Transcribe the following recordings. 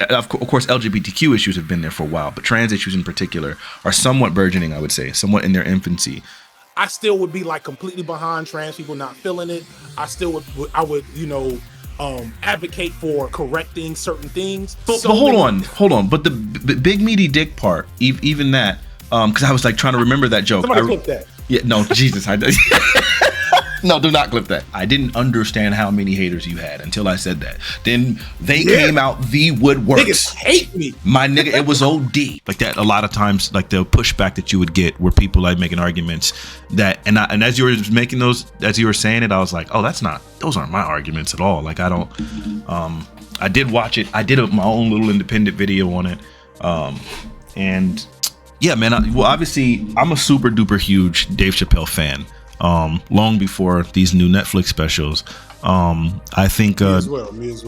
Of course, LGBTQ issues have been there for a while, but trans issues in particular are somewhat burgeoning, I would say, somewhat in their infancy. I still would be like completely behind trans people not feeling it. I would, advocate for correcting certain things. But hold on. But the big meaty dick part, even that, because I was like trying to remember that joke. Somebody clip that. Yeah, no, Jesus, no, do not clip that. I didn't understand how many haters you had until I said that. Then they came out the woodworks. Niggas hate me. My nigga, it was OD. Like that, a lot of times, like the pushback that you would get were people like making arguments that, and as you were making those, as you were saying it, I was like, oh, those aren't my arguments at all. Like I don't, I did watch it. I did my own little independent video on it. And yeah, man, obviously I'm a super duper huge Dave Chappelle fan. Long before these new Netflix specials. I think me as well. He was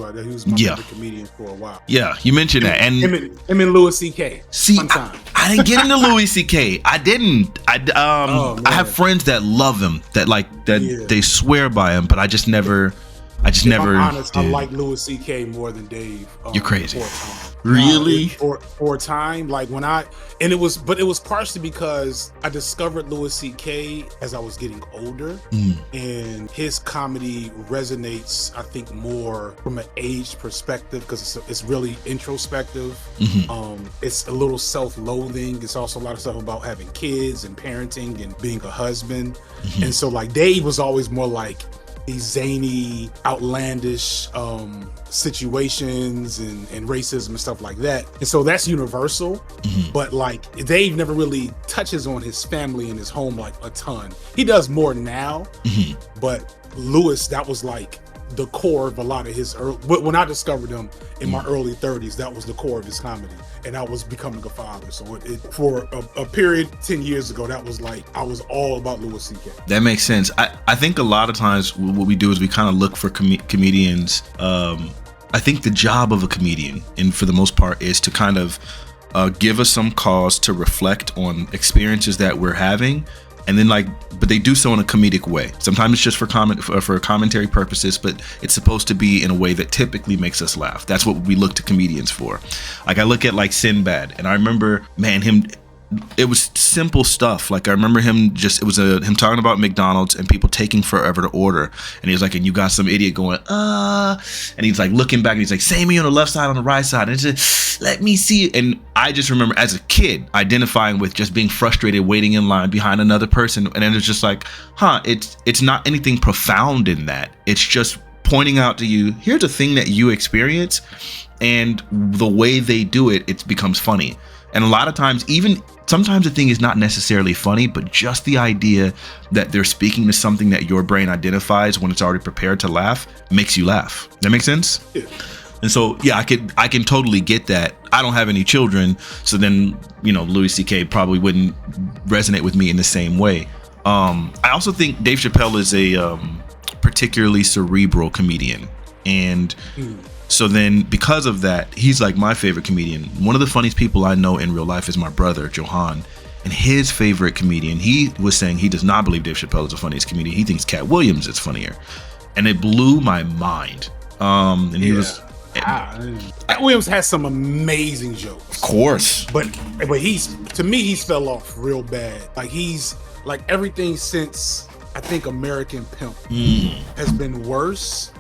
my favorite comedian for a while. Yeah, you mentioned that, and him and Louis C.K. See, I didn't get into Louis C.K. I didn't. I have friends that love him, that they swear by him, but I just never. If I'm honest, I like Louis C.K. more than Dave. You're crazy. Really? For a time, like it was partially because I discovered Louis C.K. as I was getting older, and his comedy resonates, I think, more from an age perspective because it's really introspective. It's a little self-loathing. It's also a lot of stuff about having kids and parenting and being a husband, and so like Dave was always more like these zany, outlandish situations and racism and stuff like that. And so that's universal, but like Dave never really touches on his family and his home like a ton. He does more now, but Louis, that was like the core of a lot of his when I discovered him in my early 30s, that was the core of his comedy, and I was becoming a father. So for a period 10 years ago, that was like I was all about Louis C.K. That makes sense. I think a lot of times what we do is we kind of look for comedians. I think the job of a comedian, and for the most part, is to kind of give us some cause to reflect on experiences that we're having. And then but they do so in a comedic way. Sometimes it's just for commentary purposes, but it's supposed to be in a way that typically makes us laugh. That's what we look to comedians for. Like I look at like Sinbad, and I remember, man, it was simple stuff. Like I remember him talking about McDonald's and people taking forever to order. And he was like, and you got some idiot going, and he's like looking back and he's like, say me on the left side, on the right side. And it's just, let me see it. And I just remember as a kid identifying with just being frustrated, waiting in line behind another person. And then it's just like, it's not anything profound in that. It's just pointing out to you, here's a thing that you experience, and the way they do it, it becomes funny. And a lot of times, sometimes the thing is not necessarily funny, but just the idea that they're speaking to something that your brain identifies when it's already prepared to laugh makes you laugh. That makes sense? Yeah. And so, yeah, I can totally get that. I don't have any children, so then, Louis C.K. probably wouldn't resonate with me in the same way. I also think Dave Chappelle is a particularly cerebral comedian. And so then because of that, he's like my favorite comedian. One of the funniest people I know in real life is my brother, Johan. And his favorite comedian, he was saying he does not believe Dave Chappelle is the funniest comedian. He thinks Cat Williams is funnier. And it blew my mind. And he was... Cat Williams has some amazing jokes. Of course. But to me, he's fell off real bad. Like he's like everything since, I think, American Pimp has been worse.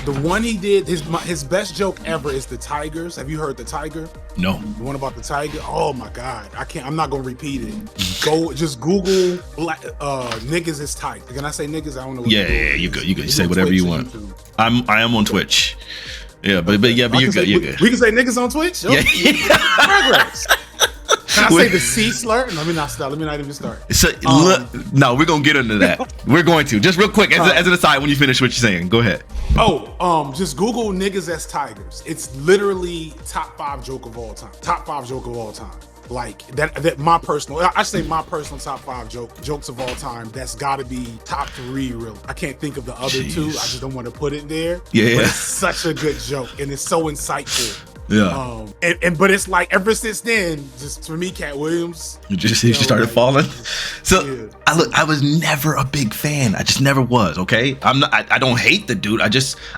The one he did, his best joke ever is the Tigers. Have you heard the Tiger? No. The one about the Tiger? Oh my God. I'm not gonna repeat it. Just Google niggas is tight. Can I say niggas? I don't know what you good. You say whatever you want. I am on Twitch. Yeah, but you're good. We can say niggas on Twitch? Okay. Yeah. Progress. Can I say the C slur? Let me not start. Let me not even start. So, no, we're gonna get into that. We're going to. Just real quick, as an aside, when you finish what you're saying, go ahead. Just Google niggas as tigers. It's literally top 5 joke of all time. Top 5 joke of all time. Like that my personal top 5 jokes of all time. That's gotta be top 3, really. I can't think of the other 2. I just don't want to put it there. Yeah. But it's such a good joke, and it's so insightful. But it's like ever since then, just for me, Cat Williams, he just started falling. So I was never a big fan. I just never was. Okay, I don't hate the dude.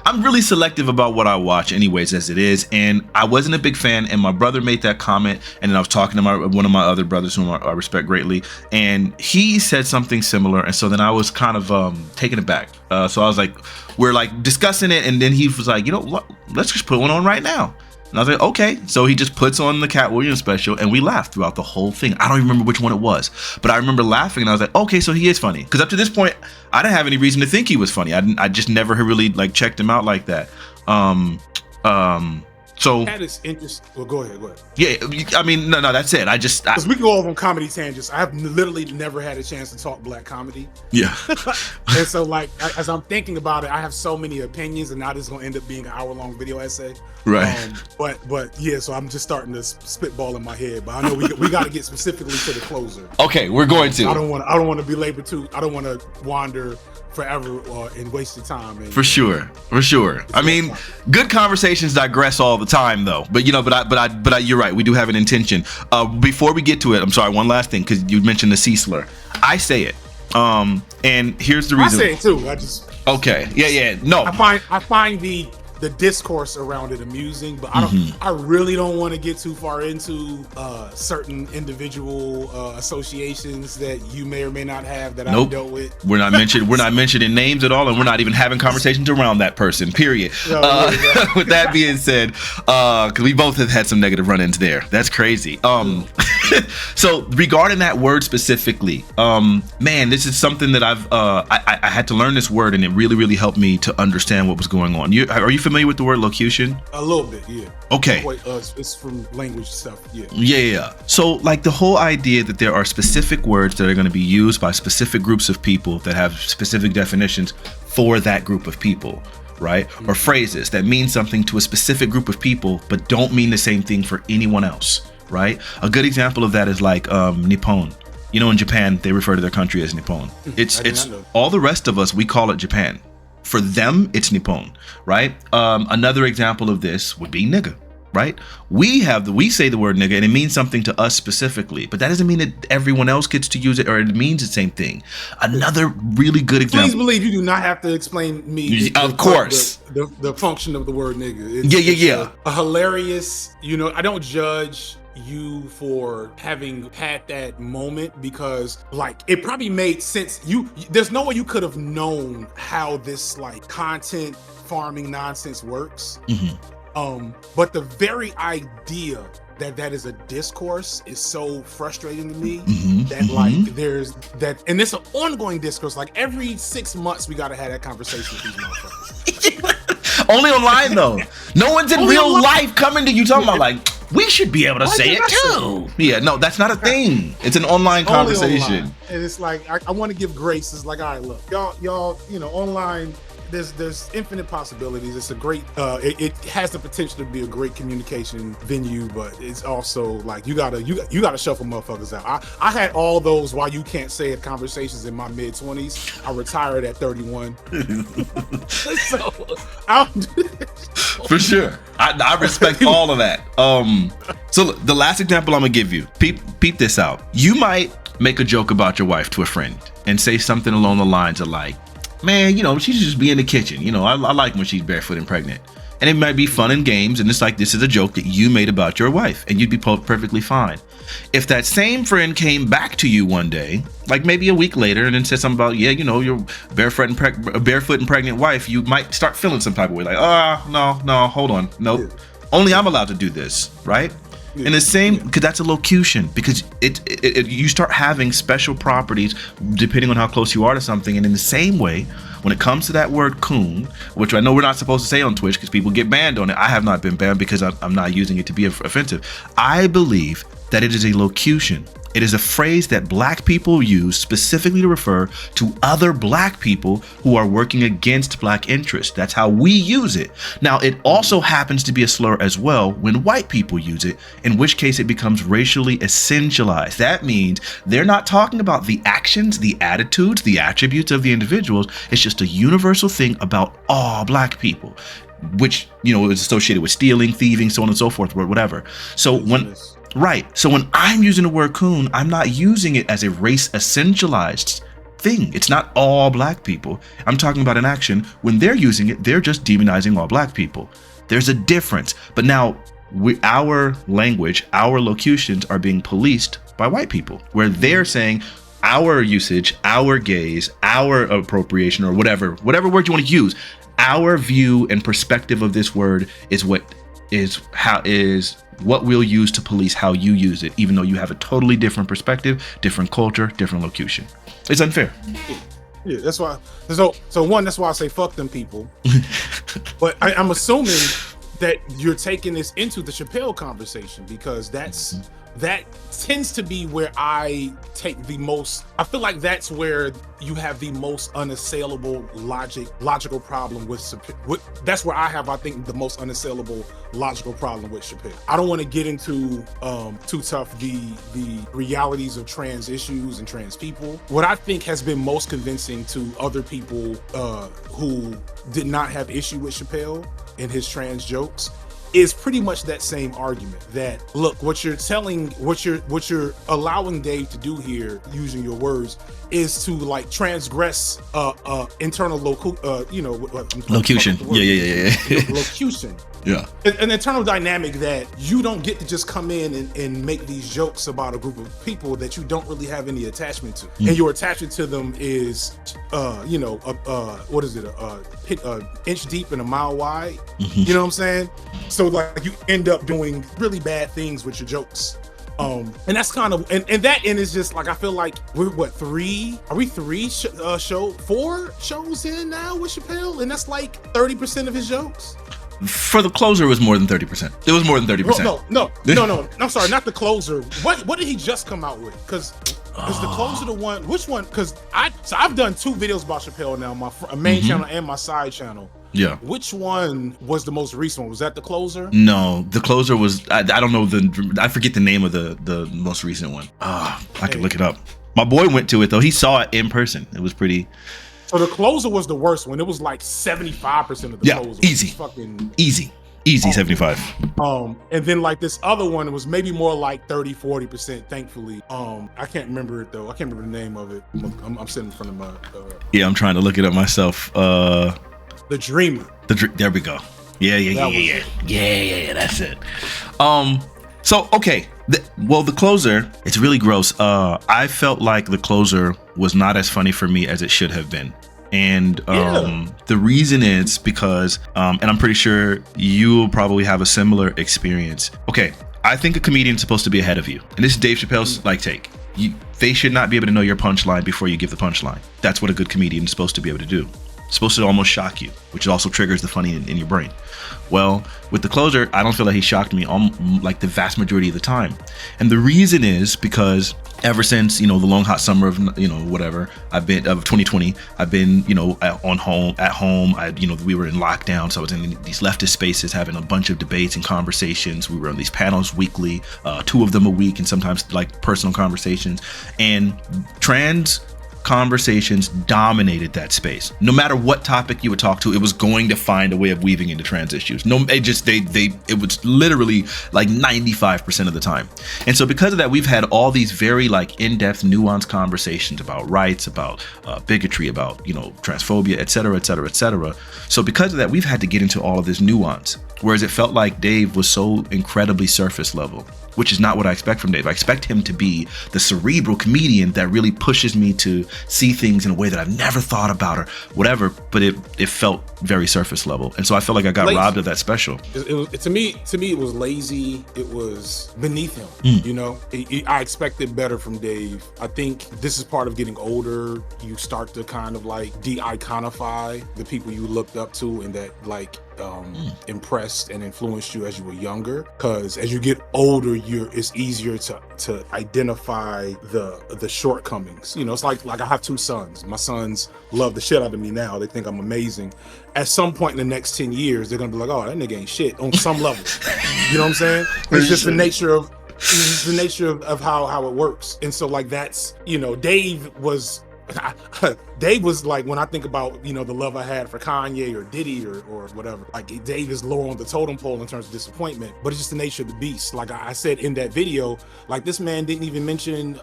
I'm really selective about what I watch, anyways, as it is. And I wasn't a big fan. And my brother made that comment, and then I was talking to one of my other brothers, whom I respect greatly, and he said something similar. And so then I was kind of taken aback. So I was like, we're like discussing it, and then he was like, let's just put one on right now. And I was like, okay. So he just puts on the Cat Williams special, and we laughed throughout the whole thing. I don't even remember which one it was, but I remember laughing, and I was like, okay, so he is funny. Because up to this point, I didn't have any reason to think he was funny. I just never really like checked him out like that. So that is interesting. Well, go ahead. Yeah, I mean, no, that's it. Because we can go over on comedy tangents. I have literally never had a chance to talk black comedy. Yeah. And so, like, as I'm thinking about it, I have so many opinions, and now this is going to end up being an hour-long video essay. Right. But yeah, so I'm just starting to spitball in my head. But I know we got to get specifically to the closer. Okay, we're going to. I don't want to belabor too. I don't want to wander forever and waste your time. And, for sure. I mean, good conversations digress all the time, though. But but you're right. We do have an intention. Before we get to it, I'm sorry. One last thing, because you mentioned the C slur. I say it. And here's the reason. I say it too. Okay. Yeah. No. I find the discourse around it amusing, but I really don't want to get too far into certain individual associations that you may or may not have that I've dealt with. We're not mentioning names at all, and we're not even having conversations around that person, period. With that being said, because we both have had some negative run-ins there. That's crazy. So regarding that word specifically, man, this is something that I had to learn this word, and it really, really helped me to understand what was going on. Are you familiar with the word locution? A little bit, yeah. Okay. It's from language stuff, yeah. Yeah. So like the whole idea that there are specific words that are going to be used by specific groups of people that have specific definitions for that group of people, right? Or phrases that mean something to a specific group of people but don't mean the same thing for anyone else, right? A good example of that is like Nippon. In Japan, they refer to their country as Nippon. It's all the rest of us, we call it Japan. For them, it's Nippon, right? Another example of this would be nigga, right? We say the word nigga, and it means something to us specifically, but that doesn't mean that everyone else gets to use it, or it means the same thing. Another really good example. Please believe you do not have to explain me. Of course. The function of the word nigga. Yeah. A hilarious, I don't judge you for having had that moment, because like it probably made sense. There's no way you could have known how this like content farming nonsense works. But the very idea that is a discourse is so frustrating to me like there's that, and it's an ongoing discourse. Like every 6 months we gotta have that conversation with these motherfuckers. Only online though. No one's in real life coming to you talking about like, we should be able to say it too. Yeah, no, that's not a thing. It's an online conversation. Online. And it's like, I want to give grace. It's like, all right, look, y'all, online, there's infinite possibilities. It's a great, it has the potential to be a great communication venue, but it's also like, you gotta shuffle motherfuckers out. I had all those why you can't say it conversations in my mid 20s. I retired at 31. So I'll do this. For sure. I respect all of that. So the last example I'm gonna give you, peep this out. You might make a joke about your wife to a friend and say something along the lines of like, man, she should just be in the kitchen. I like when she's barefoot and pregnant. And it might be fun and games, and it's like, this is a joke that you made about your wife, and you'd be perfectly fine. If that same friend came back to you one day, like maybe a week later, and then said something about, your barefoot and pregnant wife, you might start feeling some type of way, like, no, hold on, nope. Yeah. Only I'm allowed to do this, right? Yeah. And the same, because that's a locution, because you start having special properties depending on how close you are to something. And in the same way, when it comes to that word coon, which I know we're not supposed to say on Twitch because people get banned on it. I have not been banned because I'm not using it to be offensive. I believe that it is a locution. It is a phrase that Black people use specifically to refer to other Black people who are working against Black interests. That's how we use it. Now, it also happens to be a slur as well when white people use it, in which case it becomes racially essentialized. That means they're not talking about the actions, the attitudes, the attributes of the individuals. It's just a universal thing about all Black people. which, you know, is associated with stealing, thieving, so on and so forth, or whatever. So so when I'm using the word coon, I'm not using it as a race essentialized thing. It's not all black people. I'm talking about an action. When they're using it, they're just demonizing all black people. There's a difference. But now our language, our locutions are being policed by white people, where they're saying our usage, our gaze, our appropriation, or whatever word you want to use, our view and perspective of this word is what we'll use to police how you use it, even though you have a totally different perspective, different culture, different locution. It's unfair. Yeah, that's why. So one, that's why I say fuck them people. But I'm assuming that you're taking this into the Chappelle conversation, because that tends to be where I take the most. I feel like that's where you have the most unassailable logical problem with that's where I have, I think, the most unassailable logical problem with Chappelle. I don't want to get into too tough the realities of trans issues and trans people. What I think has been most convincing to other people who did not have issue with Chappelle and his trans jokes is pretty much that same argument, that look, what you're allowing Dave to do here, using your words, is to like transgress internal locution. Locution. Yeah. An internal dynamic that you don't get to just come in and make these jokes about a group of people that you don't really have any attachment to. And your attachment to them is, what is it? Inch deep and a mile wide. You know what I'm saying? So like you end up doing really bad things with your jokes. And that's kind of, and that end is just like, I feel like we're four shows in now with Chappelle, and that's like 30% of his jokes. For the closer, it was more than 30%. It was more than 30%. No. I'm sorry, not the closer. What did he just come out with? Because is the closer the one? Which one? Because I've done 2 videos about Chappelle now, my main channel and my side channel. Yeah. Which one was the most recent one? Was that the closer? No, the closer was, I don't know, I forget the name of the most recent one. I can look it up. My boy went to it though. He saw it in person. It was pretty. So the closer was the worst one. It was like 75% of the closer. Easy. Easy 75. And then like this other one, it was maybe more like 30-40%, thankfully. I can't remember it though. I can't remember the name of it. I'm sitting in front of my yeah, I'm trying to look it up myself. The Dreamer. There we go. Yeah, that's it. So okay, the closer, it's really gross. I felt like the closer was not as funny for me as it should have been. And the reason is because, and I'm pretty sure you'll probably have a similar experience. Okay, I think a comedian's supposed to be ahead of you. And this is Dave Chappelle's take. They should not be able to know your punchline before you give the punchline. That's what a good comedian is supposed to be able to do. It's supposed to almost shock you, which also triggers the funny in your brain. Well, with the closer, I don't feel like he shocked me like the vast majority of the time. And the reason is because ever since, the long hot summer of, whatever, of 2020, I've been, at home. We were in lockdown. So I was in these leftist spaces having a bunch of debates and conversations. We were on these panels weekly, 2 of them a week, and sometimes like personal conversations. And trans conversations dominated that space. No matter what topic you would talk to, it was going to find a way of weaving into trans issues. It was literally like 95% of the time. And so because of that, we've had all these very like in-depth, nuanced conversations about rights, about bigotry, about transphobia, et cetera, et cetera, et cetera. So because of that, we've had to get into all of this nuance. Whereas it felt like Dave was so incredibly surface level, which is not what I expect from Dave. I expect him to be the cerebral comedian that really pushes me to see things in a way that I've never thought about or whatever, but it felt very surface level. And so I felt like I got robbed of that special. To me, it was lazy. It was beneath him. I expected better from Dave. I think this is part of getting older. You start to kind of like de-iconify the people you looked up to and that like impressed and influenced you as you were younger, because as you get older it's easier to identify the shortcomings. It's like I have 2 sons. My sons love the shit out of me now. They think I'm amazing. At some point in the next 10 years they're gonna be like, oh, that nigga ain't shit on some level. You know what I'm saying? It's just the nature of how it works. And so like that's Dave was Dave was like, when I think about, you know, the love I had for Kanye or Diddy or whatever, like Dave is lower on the totem pole in terms of disappointment, but it's just the nature of the beast. Like I said in that video, like this man didn't even mention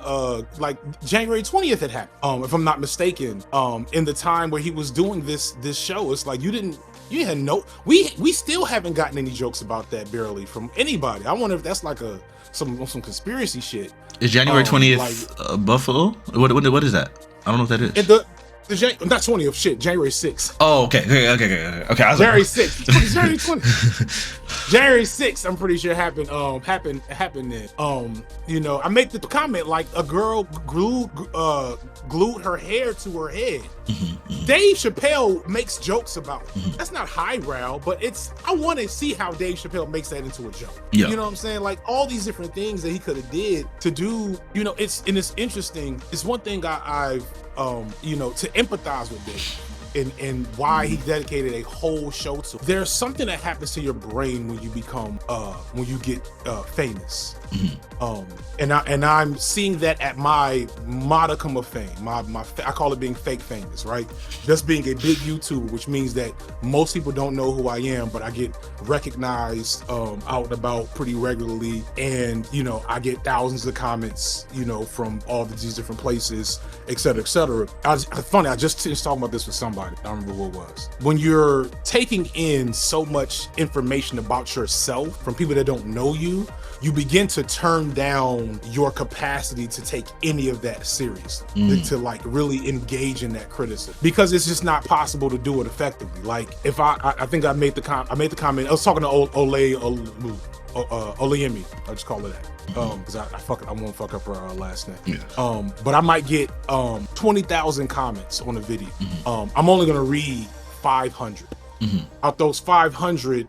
like January 20th had happened, if I'm not mistaken, in the time where he was doing this show. It's like you had no, we still haven't gotten any jokes about that barely from anybody. I wonder if that's like some conspiracy shit. Is January 20th Buffalo? What is that? I don't know what that is. Not 20th, shit, January 6th. Oh, okay. January 6th. January 20th. January 6th, I'm pretty sure happened then. You know, I make the comment like a girl glued her hair to her head. Dave Chappelle makes jokes about it. That's not highbrow, but I want to see how Dave Chappelle makes that into a joke. Yeah. You know what I'm saying? Like all these different things that he could have did to do, you know, it's interesting. It's one thing I've you know, to empathize with Dave and why he dedicated a whole show to. There's something that happens to your brain when you become when you get famous. And I'm seeing that at my modicum of fame. I call it being fake famous, right? Just being a big YouTuber, which means that most people don't know who I am, but I get recognized out and about pretty regularly, and you know, I get thousands of comments, you know, from all these different places, et cetera, et cetera. Funny, I just finished talking about this with somebody. I don't remember who it was. When you're taking in so much information about yourself from people that don't know you, you begin to turn down your capacity to take any of that seriously, to like really engage in that criticism, because it's just not possible to do it effectively. Like if I think I made the comment. I was talking to Oleyemi. I just call it that because I won't fuck up her last name. Yeah. But I might get 20,000 comments on a video. I'm only gonna read 500. Out those 500,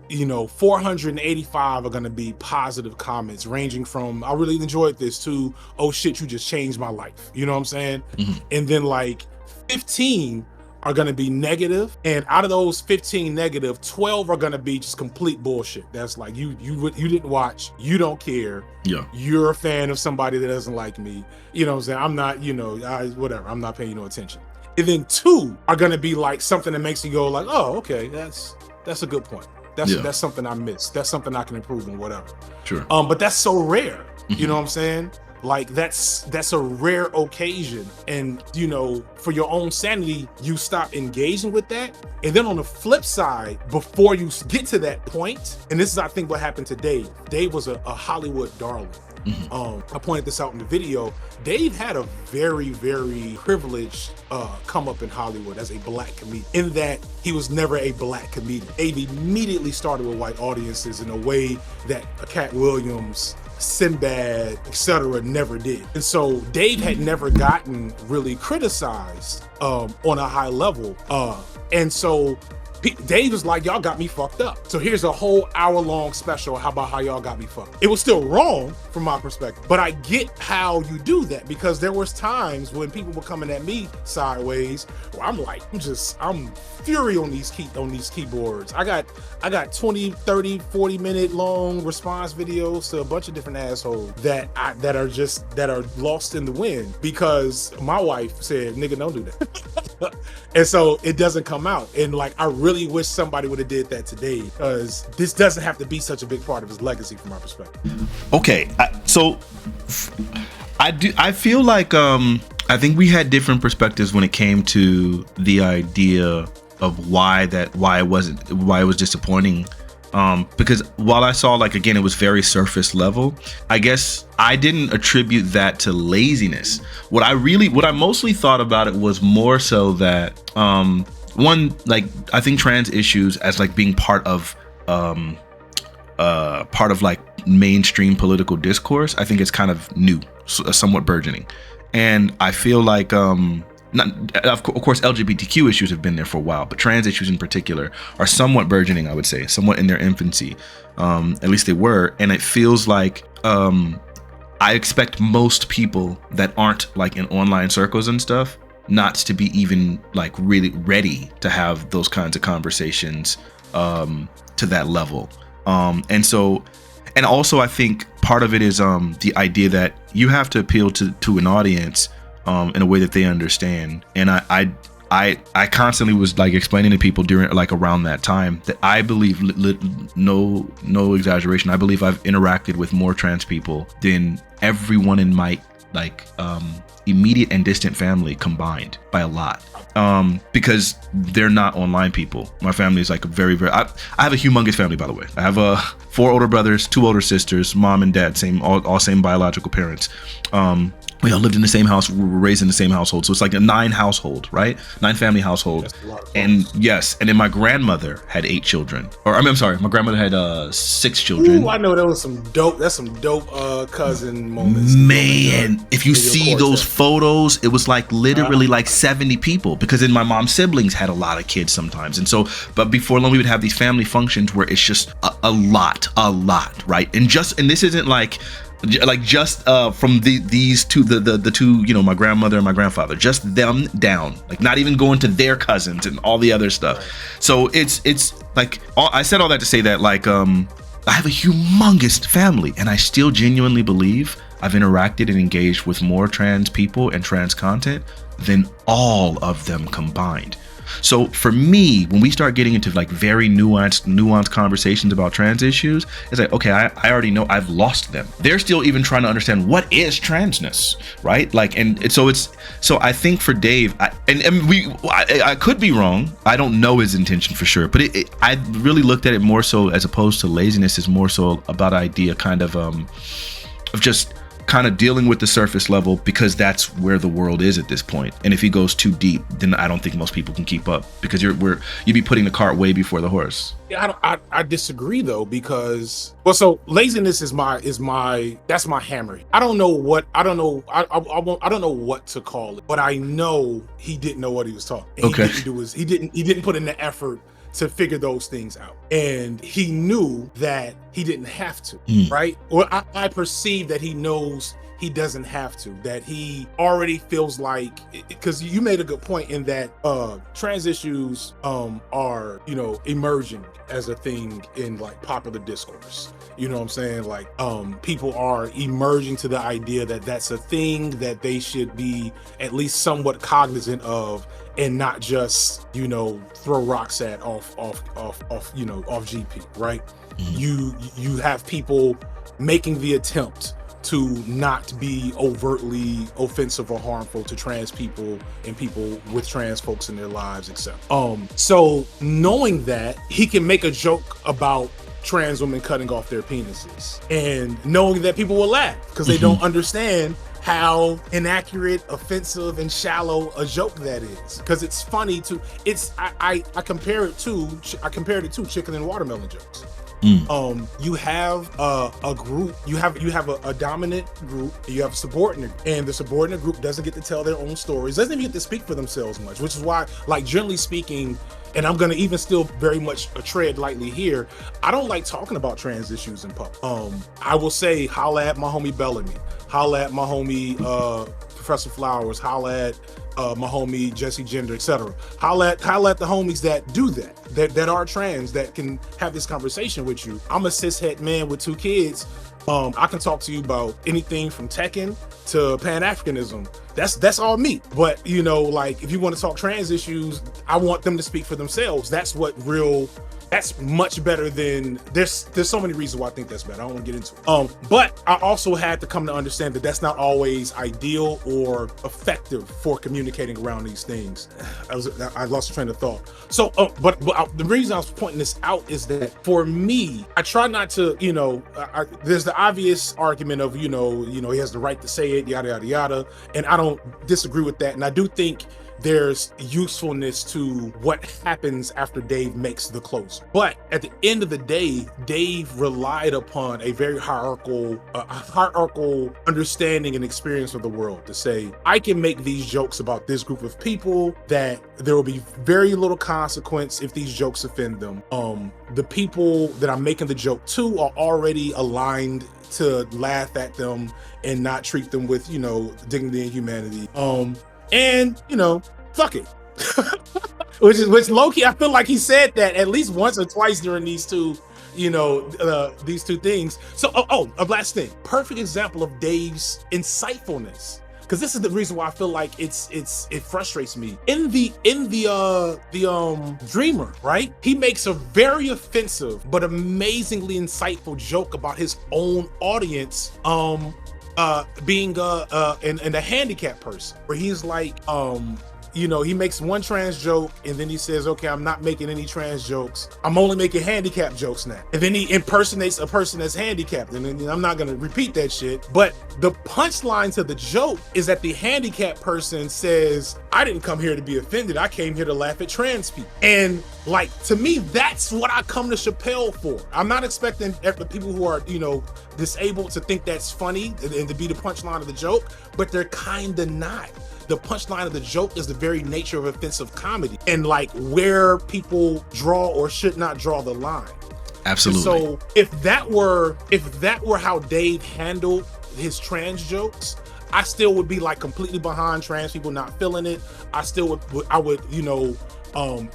you know, 485 are going to be positive comments, ranging from "I really enjoyed this" to "oh shit, you just changed my life." You know what I'm saying? And then like 15 are going to be negative, and out of those 15 negative, 12 are going to be just complete bullshit. That's like you didn't watch, you don't care, you're a fan of somebody that doesn't like me. You know what I'm saying? I'm not, you know, whatever, I'm not paying you no attention. And then 2 are gonna be like something that makes you go like, oh, okay, that's a good point. That's something I missed. That's something I can improve on, whatever. Sure. But that's so rare. You know what I'm saying? Like that's a rare occasion. And you know, for your own sanity, you stop engaging with that. And then on the flip side, before you get to that point, and this is I think what happened to Dave. Dave was a Hollywood darling. I pointed this out in the video. Dave had a very, very privileged come up in Hollywood as a black comedian, in that he was never a black comedian. Dave immediately started with white audiences in a way that Cat Williams, Sinbad, etc. never did. And so Dave had never gotten really criticized on a high level. And so Dave was like, y'all got me fucked up. So here's a whole hour-long special. How about how y'all got me fucked? It was still wrong from my perspective, but I get how you do that, because there was times when people were coming at me sideways where I'm like, I'm fury on these keyboards. I got 20, 30, 40 minute long response videos to a bunch of different assholes that are lost in the wind because my wife said, nigga, don't do that. And so it doesn't come out. And like, I really wish somebody would have did that today, because this doesn't have to be such a big part of his legacy from our perspective. Okay, I feel like I think we had different perspectives when it came to the idea of why it was disappointing. Because while I saw, like, again, it was very surface level, I guess I didn't attribute that to laziness. What I mostly thought about it was more so that one, like, I think trans issues as like being part of like mainstream political discourse, I think it's kind of new, somewhat burgeoning. And I feel like of course LGBTQ issues have been there for a while, but trans issues in particular are somewhat burgeoning, I would say, somewhat in their infancy. At least they were. And it feels like I expect most people that aren't like in online circles and stuff not to be even like really ready to have those kinds of conversations to that level. And also I think part of it is the idea that you have to appeal to an audience in a way that they understand. And I constantly was like explaining to people during like around that time that I believe, no exaggeration, I believe I've interacted with more trans people than everyone in my like immediate and distant family combined by a lot. Because they're not online people. My family is like a very, very, I have a humongous family, by the way. I have 4 older brothers, 2 older sisters, mom and dad, all same biological parents. We all lived in the same house. We were raised in the same household. So it's like a 9 household, right? 9 family household. And yes. And then my grandmother had 8 children. Or I'm sorry. My grandmother had 6 children. Ooh, I know that's some dope cousin moments. Man, if you see those photos, it was like literally like 70 people, because then my mom's siblings had a lot of kids sometimes. And so, but before long, we would have these family functions where it's just a lot, right? And this isn't like just from these two, the two, you know, my grandmother and my grandfather, just them down, like not even going to their cousins and all the other stuff. Right. So it's like, I said all that to say that like I have a humongous family, and I still genuinely believe I've interacted and engaged with more trans people and trans content than all of them combined. So for me, when we start getting into like very nuanced conversations about trans issues, it's like, okay, I already know I've lost them. They're still even trying to understand what is transness, right? Like, and so I think for Dave, I could be wrong. I don't know his intention for sure, but I really looked at it more so as opposed to laziness is more so about idea kind of just kind of dealing with the surface level, because that's where the world is at this point. And if he goes too deep, then I don't think most people can keep up, because you'd be putting the cart way before the horse. Yeah, I disagree though, because so laziness is that's my hammer. I don't know what to call it, but I know he didn't know what he was talking. And okay. He didn't put in the effort to figure those things out, and he knew that he didn't have to, right? Or I perceive that he knows he doesn't have to, that he already feels like, because you made a good point in that trans issues are, you know, emerging as a thing in like popular discourse. You know what I'm saying? Like people are emerging to the idea that that's a thing that they should be at least somewhat cognizant of, and not just, you know, throw rocks at off GP, right? You have people making the attempt to not be overtly offensive or harmful to trans people and people with trans folks in their lives, etc. So knowing that, he can make a joke about trans women cutting off their penises, and knowing that people will laugh because they don't understand how inaccurate, offensive, and shallow a joke that is. Because it's funny to, I compared it to chicken and watermelon jokes. You have a group, you have a dominant group, you have a subordinate, and the subordinate group doesn't get to tell their own stories, doesn't even get to speak for themselves much, which is why, like, generally speaking, and I'm gonna even still very much tread lightly here, I don't like talking about trans issues in public. I will say, holla at my homie Bellamy, holla at my homie Professor Flowers, holla at my homie Jesse Gender, etc. Holla at the homies that do that are trans, that can have this conversation with you. I'm a cishet man with 2 kids. I can talk to you about anything from Tekken to Pan-Africanism. That's all me. But, you know, like, if you want to talk trans issues, I want them to speak for themselves. That's much better than, there's so many reasons why I think that's better. I don't want to get into it. But I also had to come to understand that that's not always ideal or effective for communicating around these things. I lost a train of thought. So, but the reason I was pointing this out is that for me, I try not to, you know, there's the obvious argument of, you know, he has the right to say it, yada, yada, yada. And I don't disagree with that. And I do think there's usefulness to what happens after Dave makes the closer. But at the end of the day, Dave relied upon a very hierarchical understanding and experience of the world to say, I can make these jokes about this group of people, that there will be very little consequence if these jokes offend them. The people that I'm making the joke to are already aligned to laugh at them and not treat them with, you know, dignity and humanity. And, you know, fuck it. which low-key, I feel like he said that at least once or twice during these two, you know, these two things. So, a last thing, perfect example of Dave's insightfulness. because this is the reason why I feel like it frustrates me. In the Dreamer, right? He makes a very offensive but amazingly insightful joke about his own audience being a handicapped person, where he's like, you know, he makes one trans joke and then he says, okay, I'm not making any trans jokes. I'm only making handicap jokes now. And then he impersonates a person that's handicapped. And then I'm not going to repeat that shit. But the punchline to the joke is that the handicapped person says, I didn't come here to be offended. I came here to laugh at trans people. And like, to me, that's what I come to Chappelle for. I'm not expecting the people who are, you know, disabled to think that's funny and to be the punchline of the joke, but they're kind of not. The punchline of the joke is the very nature of offensive comedy and like where people draw or should not draw the line. Absolutely. And so if that were how Dave handled his trans jokes, I still would be like completely behind trans people not feeling it. I would, you know,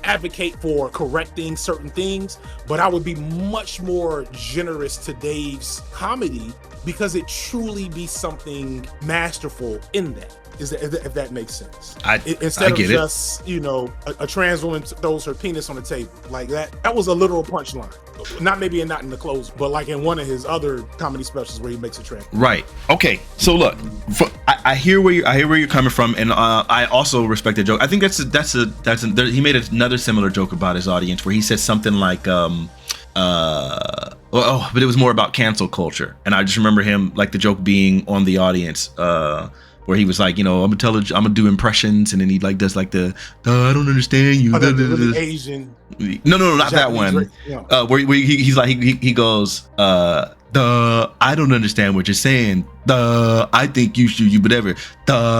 advocate for correcting certain things, but I would be much more generous to Dave's comedy because it truly be something masterful in that. If that makes sense. Instead of just, you know, a trans woman throws her penis on the table like that. That was a literal punchline. Not in the close, but like in one of his other comedy specials where he makes a trans. Right. Okay. So look, I hear where you're coming from, and I also respect the joke. I think he made another similar joke about his audience where he said something like, but it was more about cancel culture, and I just remember him like the joke being on the audience. Where he was like, you know, I'm gonna do impressions, and then he like does like the I don't understand you. The Asian. No, not Japanese, that one. Where he's like he goes, I don't understand what you're saying. I think you whatever.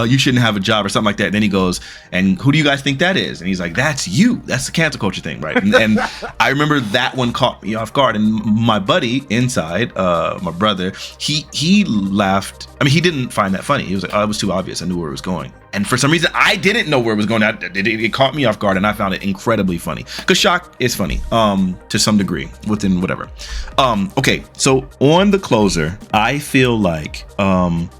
You shouldn't have a job or something like that. And then he goes, and who do you guys think that is? And he's like, that's you. That's the cancel culture thing, right? And I remember that one caught me off guard. And my buddy inside, my brother, he laughed. I mean, he didn't find that funny. He was like, oh, it was too obvious. I knew where it was going. And for some reason, I didn't know where it was going. It caught me off guard, and I found it incredibly funny. Because shock is funny, to some degree, within whatever. Okay, so on the closer, I feel like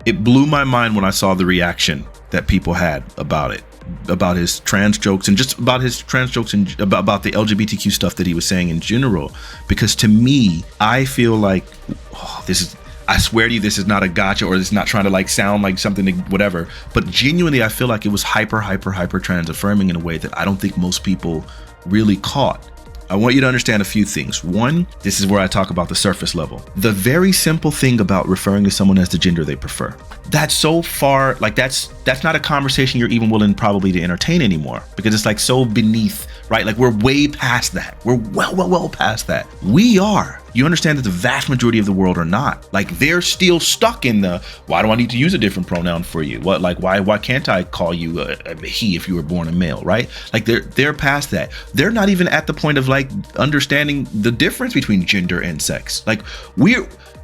it blew my mind when I saw the reaction that people had about it, about his trans jokes, and just about his trans jokes and about the LGBTQ stuff that he was saying in general. Because to me, I feel like I swear to you, this is not a gotcha, or this is not trying to like sound like something, whatever. But genuinely, I feel like it was hyper trans affirming in a way that I don't think most people really caught. I want you to understand a few things. One, this is where I talk about the surface level. The very simple thing about referring to someone as the gender they prefer. That's so far, like that's not a conversation you're even willing probably to entertain anymore, because it's like so beneath, right? Like we're way past that. We're well past that. We are. You understand that the vast majority of the world are not. Like they're still stuck in the, why do I need to use a different pronoun for you? What, like, why can't I call you a he if you were born a male, right? Like they're past that. They're not even at the point of like understanding the difference between gender and sex. Like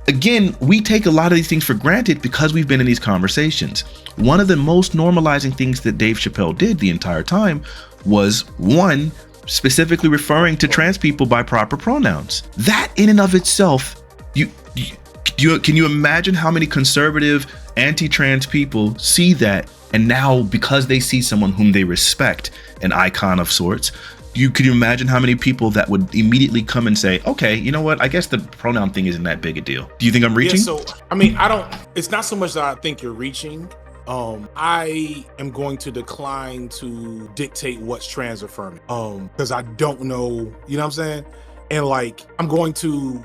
again, we take a lot of these things for granted because we've been in these conversations. One of the most normalizing things that Dave Chappelle did the entire time was, one, specifically referring to trans people by proper pronouns. That in and of itself, can you imagine how many conservative anti-trans people see that, and now because they see someone whom they respect, an icon of sorts, could you imagine how many people that would immediately come and say, okay, you know what, I guess the pronoun thing isn't that big a deal. Do you think I'm reaching? Yeah, so I mean, it's not so much that I think you're reaching. I am going to decline to dictate what's trans affirming, because I don't know, you know what I'm saying? And like, I'm going to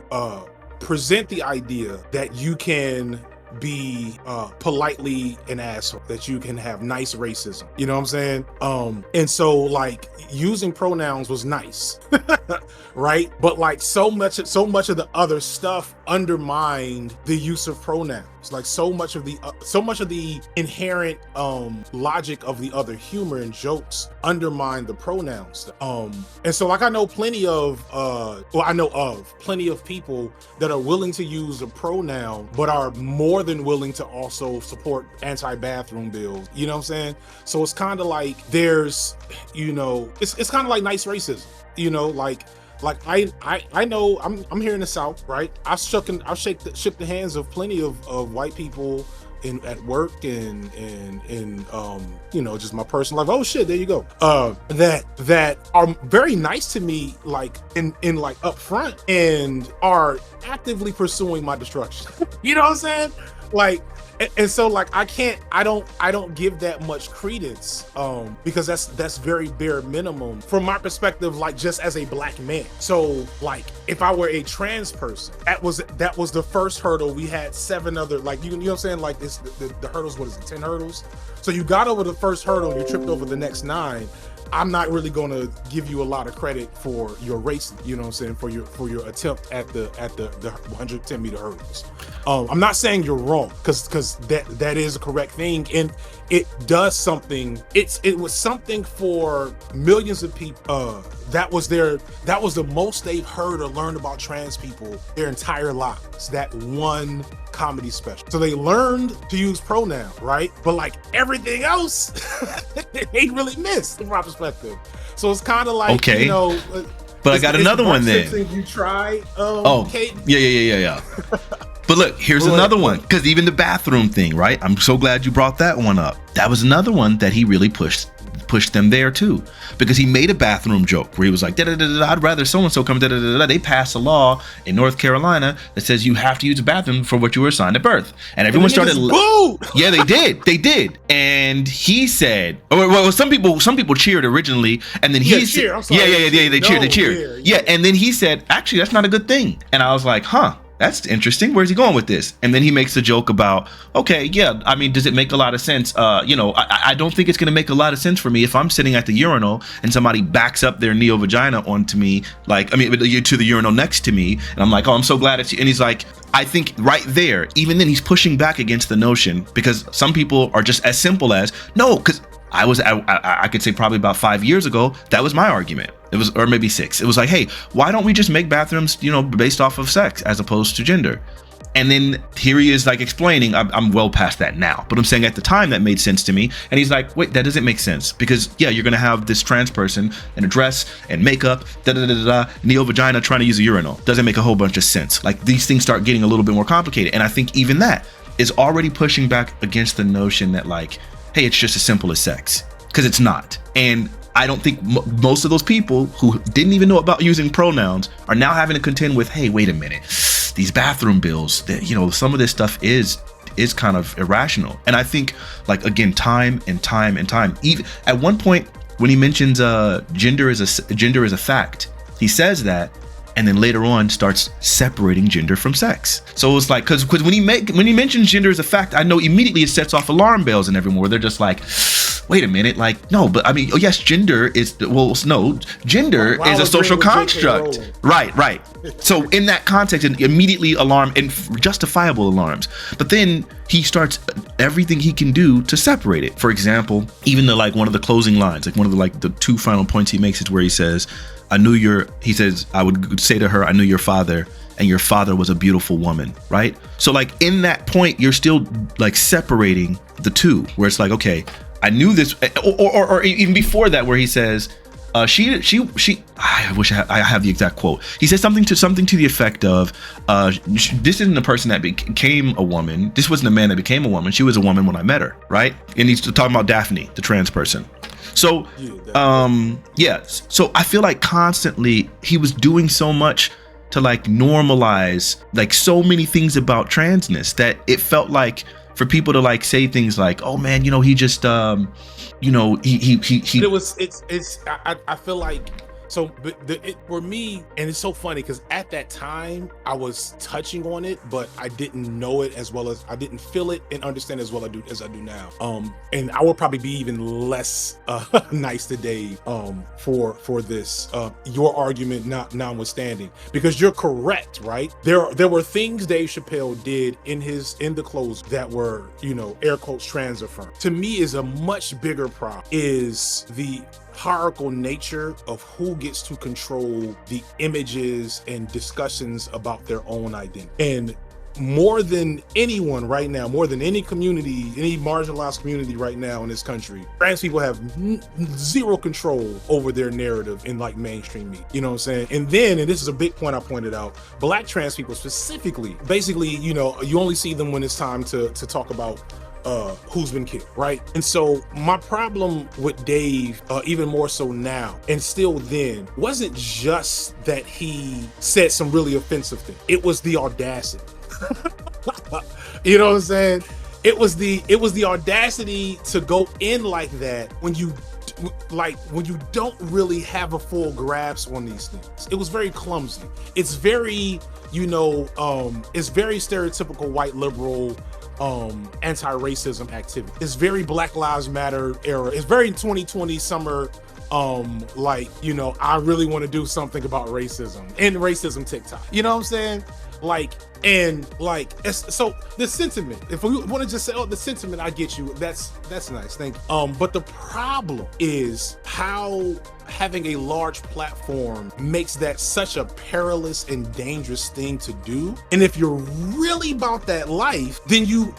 present the idea that you can be politely an asshole, that you can have nice racism, you know what I'm saying? And so like using pronouns was nice, right? But like so much of the other stuff undermined the use of pronouns. Like so much of the inherent logic of the other humor and jokes undermine the pronouns. And so like I know plenty of people that are willing to use a pronoun, but are more than willing to also support anti-bathroom bills. You know what I'm saying? So it's kind of like there's, you know, it's kind of like nice racism. You know, like I know I'm here in the South, right? I've shook the hands of plenty of white people in at work and you know, just my personal life. Oh shit, there you go. That are very nice to me, like in like up front, and are actively pursuing my destruction. You know what I'm saying? Like, and so like I don't give that much credence, because that's very bare minimum from my perspective, like just as a black man. So like if I were a trans person, that was the first hurdle. We had 7 other, like, you know what I'm saying, like it's the hurdles, what is it, 10 hurdles? So you got over the first hurdle and you tripped over the next 9. I'm not really going to give you a lot of credit for your race, you know what I'm saying, for your attempt at the 110 meter hurdles. I'm not saying you're wrong, because that is a correct thing, and it does something. It was something for millions of people. That was the most they've heard or learned about trans people their entire lives. That one comedy special. So they learned to use pronoun, right? But like everything else, they really missed from my perspective. So it's kind of like, okay, you know. But I got another one then. You try. Kate. Yeah. But look, here's another one, because even the bathroom thing, right? I'm so glad you brought that one up. That was another one that he really pushed them there too, because he made a bathroom joke where he was like, I'd rather so-and-so come, They passed a law in North Carolina that says you have to use a bathroom for what you were assigned at birth. And everyone started, yeah, they did. And he said, well, some people cheered originally, and then he said, they cheered. Yeah, and then he said, actually, that's not a good thing. And I was like, huh, that's interesting. Where's he going with this? And then he makes a joke about, okay, yeah, I mean, does it make a lot of sense? You know, I don't think it's going to make a lot of sense for me if I'm sitting at the urinal and somebody backs up their neo-vagina onto me, like, I mean, to the urinal next to me. And I'm like, oh, I'm so glad it's you. And he's like, I think right there, even then he's pushing back against the notion, because some people are just as simple as, no, because I could say probably about 5 years ago, that was my argument. It was, or maybe 6. It was like, hey, why don't we just make bathrooms, you know, based off of sex as opposed to gender? And then here he is like explaining, I'm well past that now, but I'm saying at the time that made sense to me. And he's like, wait, that doesn't make sense, because yeah, you're going to have this trans person in a dress and makeup, neo-vagina trying to use a urinal. Doesn't make a whole bunch of sense. Like, these things start getting a little bit more complicated. And I think even that is already pushing back against the notion that, like, hey, it's just as simple as sex, because it's not. And I don't think most of those people who didn't even know about using pronouns are now having to contend with, hey, wait a minute, these bathroom bills, that, you know, some of this stuff is kind of irrational. And I think, like, again, time and time, even at one point when he mentions gender is a fact, he says that, and then later on starts separating gender from sex. So it's like, because when he mentions gender as a fact, I know immediately it sets off alarm bells in everyone, where they're just like, wait a minute, like, no, but I mean, oh yes, gender is a social construct. Right. So in that context, and immediately alarm, and justifiable alarms. But then he starts everything he can do to separate it. For example, even one of the closing lines, like one of the 2 final points he makes is where he says, I would say to her, I knew your father, and your father was a beautiful woman, right? So like in that point, you're still like separating the two, where it's like, okay, I knew this, or even before that, where he says, she. I wish I have the exact quote. He says something to the effect of, this isn't a person that became a woman. This wasn't a man that became a woman. She was a woman when I met her, right? And he's talking about Daphne, the trans person. So, so I feel like constantly he was doing so much to like normalize like so many things about transness that it felt like for people to like say things like, oh man, you know, he just, you know, he. I feel like, so for me, and it's so funny because at that time I was touching on it, but I didn't know it as well as I didn't feel it and understand as I do now. And I will probably be even less nice today for this. Your argument notwithstanding, because you're correct, right? There were things Dave Chappelle did in the close that were, you know, air quotes trans affirmed. To me, is a much bigger problem is the hierarchical nature of who gets to control the images and discussions about their own identity. And more than anyone right now, more than any community, any marginalized community right now in this country, trans people have zero control over their narrative in like mainstream media. You know what I'm saying? And then, and this is a big point I pointed out, Black trans people specifically, basically, you know, you only see them when it's time to talk about who's been killed, right? And so my problem with Dave, even more so now and still then, wasn't just that he said some really offensive things. It was the audacity. You know what I'm saying? It was the audacity to go in like that when you don't really have a full grasp on these things. It was very clumsy. It's very, you know, it's very stereotypical white liberal anti-racism activity. It's very Black Lives Matter era. It's very 2020 summer, like, you know, I really want to do something about racism and racism TikTok. You know what I'm saying? Like, and like, so the sentiment, if we want to just say, oh, the sentiment, I get you. That's nice. Thank you. But the problem is how having a large platform makes that such a perilous and dangerous thing to do. And if you're really about that life, then you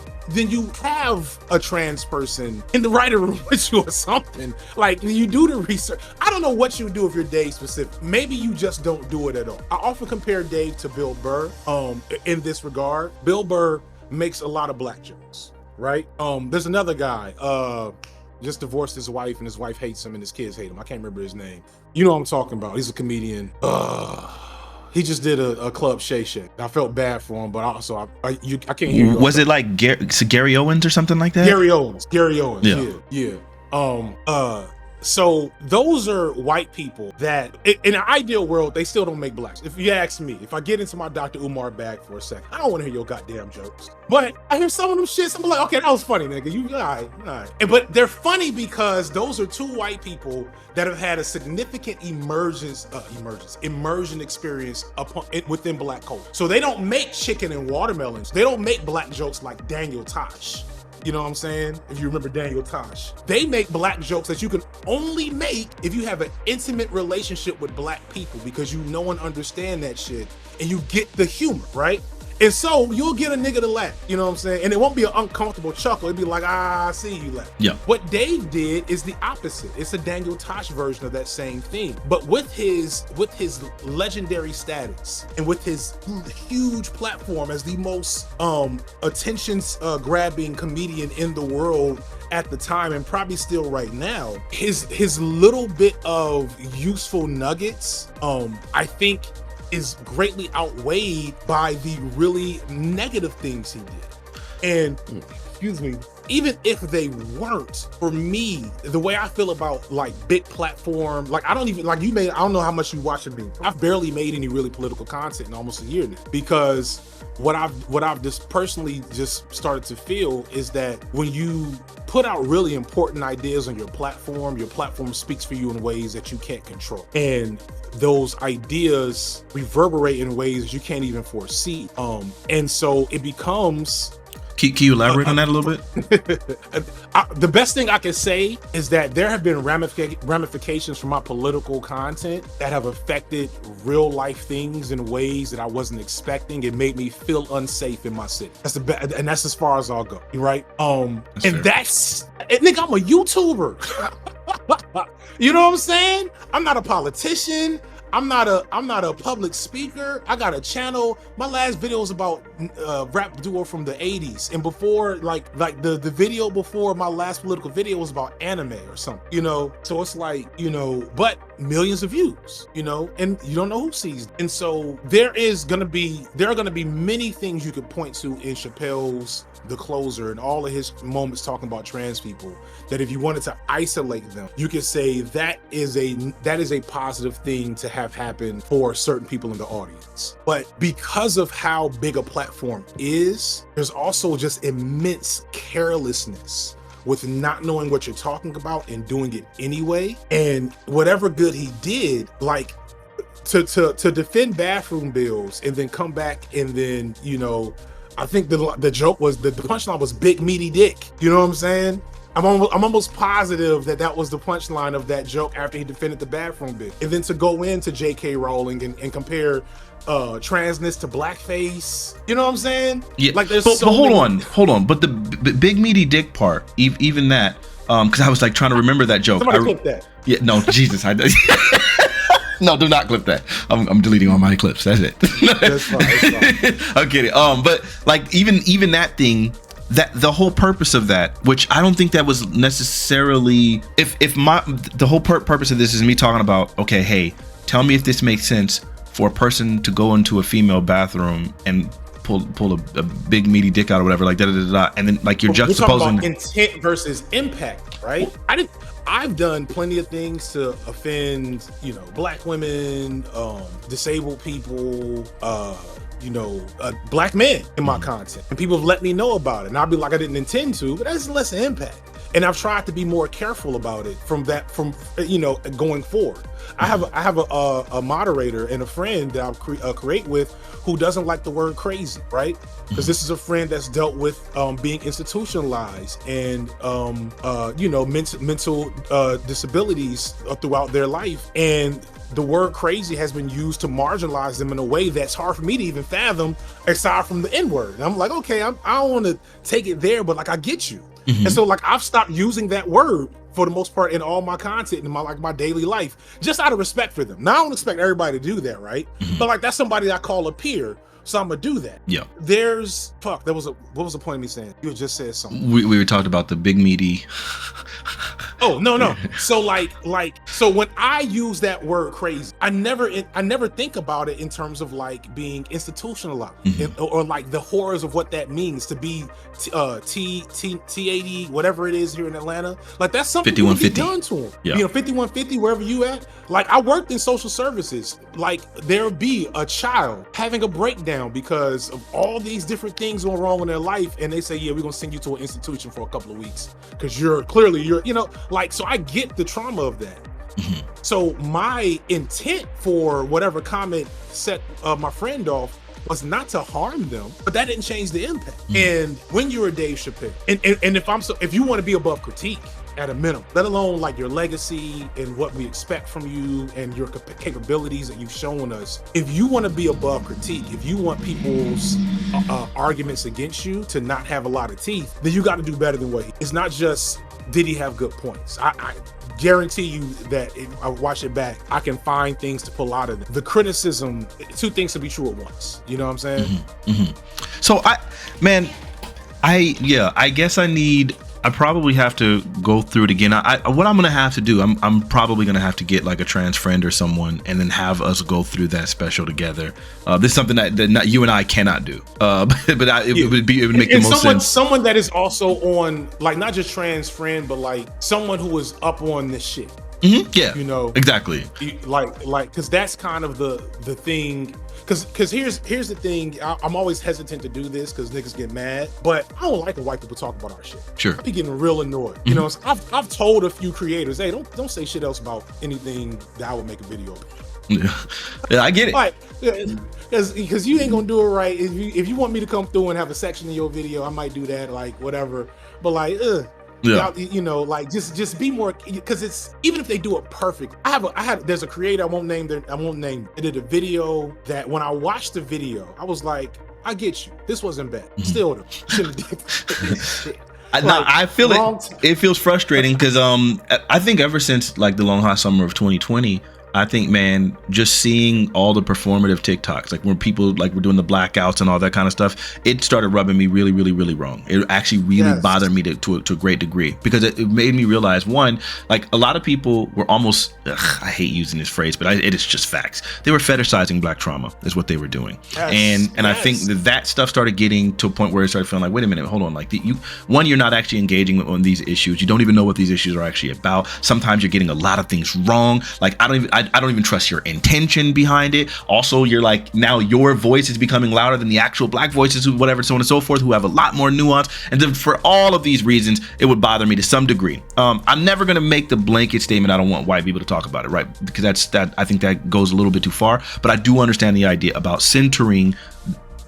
have a trans person in the writer room with you or something. Like, you do the research. I don't know what you do if you're Dave specific. Maybe you just don't do it at all. I often compare Dave to Bill Burr in this regard. Bill Burr makes a lot of Black jokes, right? There's another guy, just divorced his wife and his wife hates him and his kids hate him. I can't remember his name. You know what I'm talking about. He's a comedian. He just did a Club Shay Shay. I felt bad for him, but also I can't hear you. Was it like Gary Owens or something like that? Gary Owens. Yeah. So those are white people that, in an ideal world, they still don't make blacks. If you ask me, if I get into my Dr. Umar bag for a second, I don't want to hear your goddamn jokes. But I hear some of them shits, I'm like, okay, that was funny, nigga. You all right. But they're funny because those are two white people that have had a significant immersion experience within Black culture. So they don't make chicken and watermelons. They don't make Black jokes like Daniel Tosh. You know what I'm saying? If you remember Daniel Tosh. They make Black jokes that you can only make if you have an intimate relationship with Black people, because you know and understand that shit and you get the humor, right? And so you'll get a nigga to laugh, you know what I'm saying? And it won't be an uncomfortable chuckle. It'd be like, I see you laugh. Yeah. What Dave did is the opposite. It's a Daniel Tosh version of that same thing. But with his legendary status and with his huge platform as the most attention grabbing comedian in the world at the time, and probably still right now, his little bit of useful nuggets, I think, is greatly outweighed by the really negative things he did. And, excuse me, even if they weren't, for me, the way I feel about like big platform, like I don't know how much you watching me. I've barely made any really political content in almost a year now, because what I've just personally just started to feel is that when you put out really important ideas on your platform speaks for you in ways that you can't control. And those ideas reverberate in ways you can't even foresee. And so it becomes... Can you elaborate on that a little bit? The best thing I can say is that there have been ramifications from my political content that have affected real life things in ways that I wasn't expecting. It made me feel unsafe in my city. And that's as far as I'll go, right? Nigga, I'm a YouTuber. You know what I'm saying? I'm not a politician. I'm not a public speaker. I got a channel. My last video was about rap duo from the 80s. And before, like the video before my last political video was about anime or something, you know? So it's like, you know, but millions of views, you know, and you don't know who sees it. And so there are gonna be many things you could point to in Chappelle's The Closer and all of his moments talking about trans people, that if you wanted to isolate them, you could say that is a positive thing to have happen for certain people in the audience. But because of how big a platform is, there's also just immense carelessness with not knowing what you're talking about and doing it anyway. And whatever good he did, like to defend bathroom bills and then come back and then, you know, I think the joke was the punchline was big meaty dick. You know what I'm saying? I'm almost positive that was the punchline of that joke after he defended the bathroom bit. And then to go into J.K. Rowling and compare transness to blackface, you know what I'm saying? Yeah. Like there's but hold many... on. But the big meaty dick part, even that, because I was like trying to remember that joke. Somebody clip that. Yeah, no, Jesus, I no, do not clip that. I'm deleting all my clips. That's it. That's fine. I'm kidding. But like even that thing, that the whole purpose of that, which I don't think that was necessarily, if the whole purpose of this is me talking about, okay, hey, tell me if this makes sense for a person to go into a female bathroom and pull a big meaty dick out or whatever, like da, and then like you're juxtaposing. We're talking about intent versus impact, right? I've done plenty of things to offend, black women, disabled people, black men in my content, and people have let me know about it, and I'll be like, I didn't intend to, but that's less impact. And I've tried to be more careful about it from going forward. I have a moderator and a friend that I create with who doesn't like the word crazy, right? Because this is a friend that's dealt with being institutionalized and mental disabilities throughout their life, and the word crazy has been used to marginalize them in a way that's hard for me to even fathom, aside from the N-word. And I'm like, okay, I don't want to take it there, but like I get you. And so like I've stopped using that word for the most part in all my content in my daily life, just out of respect for them. Now I don't expect everybody to do that, right? But like that's somebody that I call a peer, so I'm gonna do that. Yeah. What was the point of me saying? You just said something. We were talking about the big meaty. Oh no. So so when I use that word crazy, I never think about it in terms of like being institutionalized or like the horrors of what that means to be T80 whatever it is here in Atlanta. Like that's something that would be done to them. Yeah. 5150 wherever you at. Like I worked in social services. Like there'll be a child having a breakdown because of all these different things going wrong in their life, and they say, yeah, we're gonna send you to an institution for a couple of weeks because you're so I get the trauma of that. So my intent for whatever comment set my friend off was not to harm them, but that didn't change the impact. And when you're a Dave Chappelle, and if you want to be above critique at a minimum, let alone like your legacy and what we expect from you and your capabilities that you've shown us, if you want to be above critique, if you want people's arguments against you to not have a lot of teeth, then you got to do better than what it's not just did he have good points. I guarantee you that if I watch it back, I can find things to pull out of it. The criticism, two things to be true at once. You know what I'm saying? So I guess I probably have to go through it again. What I'm gonna have to do, I'm probably gonna have to get like a trans friend or someone, and then have us go through that special together. This is something that you and I cannot do. It would make the most sense. Someone that is also on, like, not just trans friend, but like someone who is up on this shit. Yeah, exactly. Because that's kind of the thing. Because here's the thing. I'm always hesitant to do this because niggas get mad, but I don't like when white people talk about our shit. Sure. I be getting real annoyed. You know, I've told a few creators, hey, don't say shit else about anything that I would make a video about. Yeah, I get it. Like, because you ain't gonna do it right. If you want me to come through and have a section in your video, I might do that, like whatever. But like, yeah, like just be more, because it's, even if they do it perfect. There's a creator, I won't name. They did a video that when I watched the video, I was like, I get you. This wasn't bad. Still, I feel it feels frustrating because I think ever since like the long hot summer of 2020, I think, man, just seeing all the performative TikToks, like when people like were doing the blackouts and all that kind of stuff, it started rubbing me really, really, really wrong. It actually really bothered me to a great degree, because it made me realize, one, like a lot of people were almost, I hate using this phrase, but it is just facts. They were fetishizing black trauma is what they were doing. And I think that stuff started getting to a point where it started feeling like, wait a minute, hold on. Like you're not actually engaging on these issues. You don't even know what these issues are actually about. Sometimes you're getting a lot of things wrong. Like I don't even trust your intention behind it. Also, you're like, now your voice is becoming louder than the actual black voices, who, whatever, so on and so forth, who have a lot more nuance. And then for all of these reasons, it would bother me to some degree. I'm never going to make the blanket statement, I don't want white people to talk about it, right? Because I think that goes a little bit too far. But I do understand the idea about centering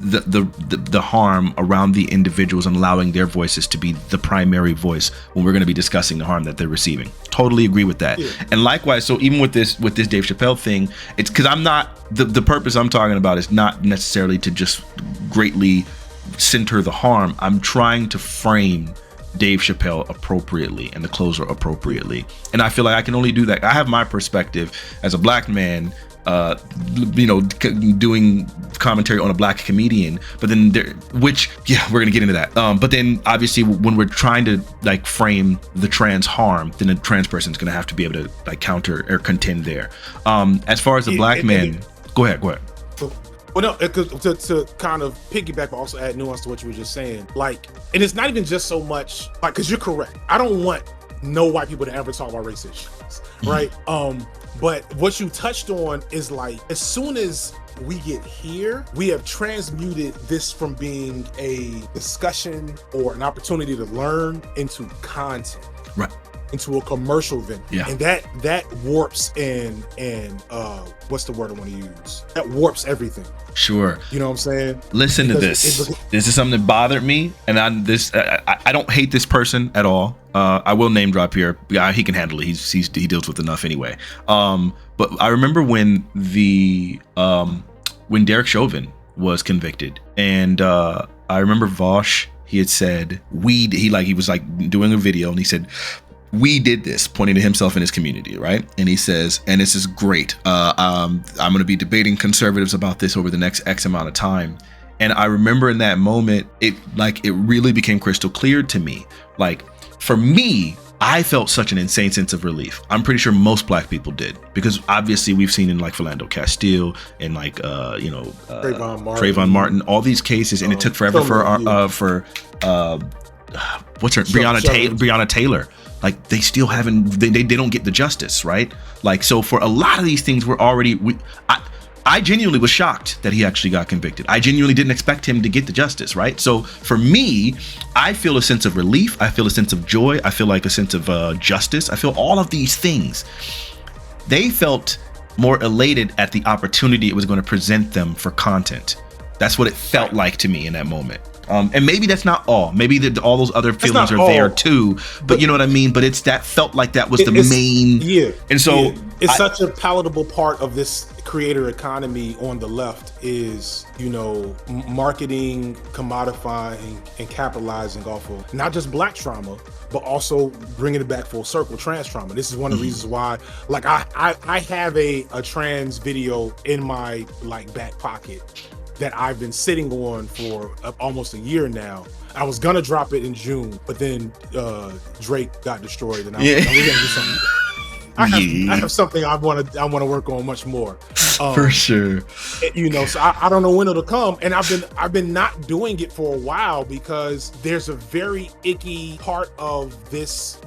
the harm around the individuals and allowing their voices to be the primary voice when we're going to be discussing the harm that they're receiving. Totally agree with that. And likewise, so even with this Dave Chappelle thing, it's because I'm not the purpose I'm talking about is not necessarily to just greatly center the harm. I'm trying to frame Dave Chappelle appropriately and the closer appropriately, and I feel like I can only do that. I have my perspective as a black man, doing commentary on a black comedian, but then we're gonna get into that. But then obviously when we're trying to like frame the trans harm, then a trans person's gonna have to be able to like counter or contend there. As far as the black man, go ahead. Well, no, to kind of piggyback, but also add nuance to what you were just saying. Like, and it's not even just so much like, because you're correct. I don't want no white people to ever talk about race issues, right? But what you touched on is like, as soon as we get here, we have transmuted this from being a discussion or an opportunity to learn into content, right? Into a commercial venue. Yeah. And that warps and what's the word I want to use? That warps everything. Sure. You know what I'm saying? Listen to this. This is something that bothered me, and I don't hate this person at all. I will name drop here. Yeah, he can handle it. He deals with enough anyway. But I remember when when Derek Chauvin was convicted, and I remember Vosh. He had said he was like doing a video, and he said, "We did this," pointing to himself and his community, right? And he says, and this is great. I'm going to be debating conservatives about this over the next X amount of time. And I remember in that moment, it really became crystal clear to me. Like, for me, I felt such an insane sense of relief. I'm pretty sure most black people did, because obviously we've seen in like Philando Castile and like Trayvon Martin, all these cases, and it took forever for Breonna Taylor. Like, they still haven't, they don't get the justice, right? Like, so for a lot of these things, I genuinely was shocked that he actually got convicted. I genuinely didn't expect him to get the justice, right? So for me, I feel a sense of relief. I feel a sense of joy. I feel like a sense of justice. I feel all of these things. They felt more elated at the opportunity it was going to present them for content. That's what it felt like to me in that moment. And maybe that's not all. Maybe all those other feelings are there too. But you know what I mean? But that felt like that was the main. Yeah. And so it's such a palatable part of this creator economy on the left is, marketing, commodifying, and capitalizing off of not just black trauma, but also bringing it back full circle, trans trauma. This is one of the reasons why, like, I have a trans video in my like back pocket that I've been sitting on for almost a year now. I was gonna drop it in June, but then Drake got destroyed, and we're gonna do something. I have something I want to work on much more. For sure. So I don't know when it'll come, and I've been not doing it for a while because there's a very icky part of this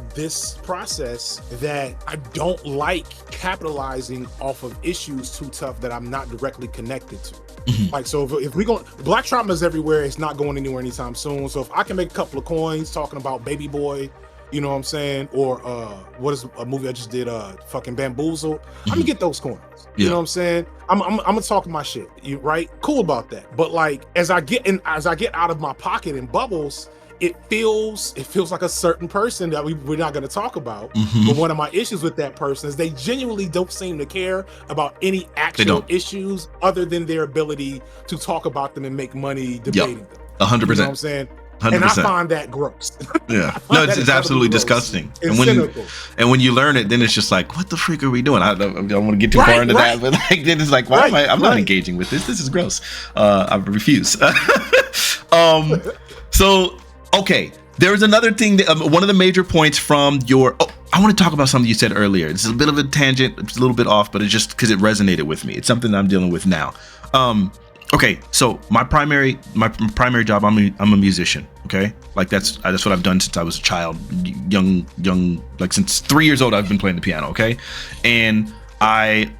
process that I don't like, capitalizing off of issues too tough that I'm not directly connected to. Like, so if we go, black trauma is everywhere. It's not going anywhere anytime soon. So if I can make a couple of coins talking about Baby Boy, you know what I'm saying? Or what is a movie I just did, fucking Bamboozled? I'm gonna get those coins. You know what I'm saying? I'm gonna talk my shit. You right? Cool about that. But like, as I get out of my pocket in bubbles, it feels like a certain person that we're not going to talk about. But one of my issues with that person is they genuinely don't seem to care about any actual issues other than their ability to talk about them and make money debating them. 100%. You know what I'm saying? 100%. And I find that gross. Yeah. No, it's absolutely disgusting. It's cynical. And when you learn it, then it's just like, what the freak are we doing? I don't want to get too far into that, but like, then it's like, why am I'm not engaging with this. This is gross. I refuse. So, okay, there's another thing that one of the major points from your. I want to talk about something you said earlier. It's a bit of a tangent. It's a little bit off, but it's just because it resonated with me. It's something that I'm dealing with now. Okay, so my primary job. I'm a musician. Okay, like that's what I've done since I was a child, young. Like since 3 years old, I've been playing the piano. Okay, and I'm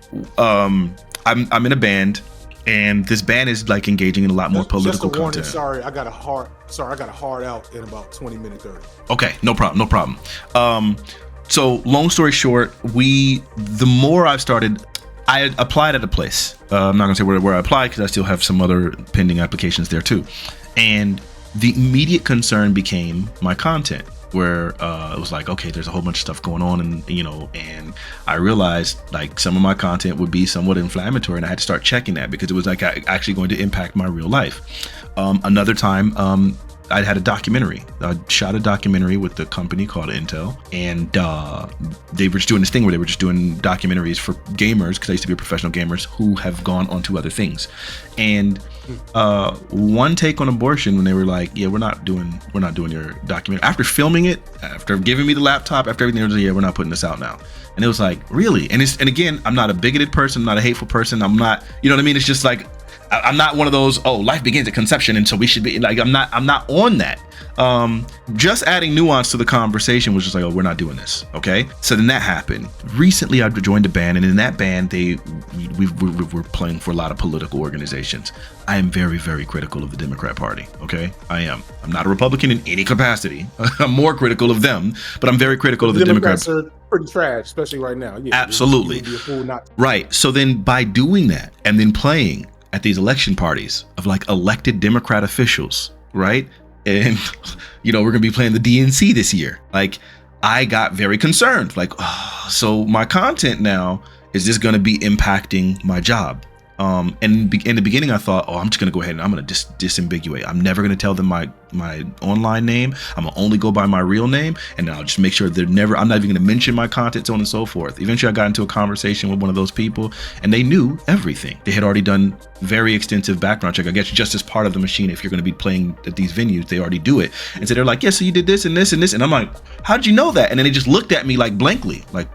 in a band. And this band is like engaging in a lot more political content. Sorry, I got a hard out in about 20 minutes 30. Okay, no problem. So long story short, the more I've started, I applied at a place. I'm not gonna say where I applied because I still have some other pending applications there too. And the immediate concern became my content, where it was like, okay, there's a whole bunch of stuff going on, and and I realized like some of my content would be somewhat inflammatory, and I had to start checking that because it was like actually going to impact my real life. Another time, I had a documentary. I shot a documentary with the company called Intel, and they were just doing this thing where they were just doing documentaries for gamers, because I used to be professional gamers who have gone on to other things. And one take on abortion, when they were like, yeah, we're not doing your documentary. After filming it, after giving me the laptop, after everything, they were like, yeah, we're not putting this out now. And it was like, really? And again, I'm not a bigoted person, I'm not a hateful person, I'm not, you know what I mean? It's just like, I'm not one of those, oh, life begins at conception, and so we should be like, I'm not on that. Just adding nuance to the conversation was just like, oh, we're not doing this. Okay. So then that happened. Recently I joined a band, and in that band, we're playing for a lot of political organizations. I am very, very critical of the Democrat Party. Okay. I am. I'm not a Republican in any capacity. I'm more critical of them, but I'm very critical of the Democrats. Are pretty trash, especially right now. Yeah, absolutely. Right. So then by doing that and then playing at these election parties of like elected Democrat officials, right? And, we're going to be playing the DNC this year. Like, I got very concerned. Like, oh, so my content now, is this going to be impacting my job? And in the beginning, I thought, oh, I'm just going to go ahead and I'm going to disambiguate. I'm never going to tell them my online name. I'm going to only go by my real name, and I'll just make sure I'm not even going to mention my content, so on and so forth. Eventually, I got into a conversation with one of those people, and they knew everything. They had already done very extensive background check. I guess just as part of the machine, if you're going to be playing at these venues, they already do it. And so they're like, yeah, so you did this and this and this. And I'm like, how did you know that? And then they just looked at me like blankly, like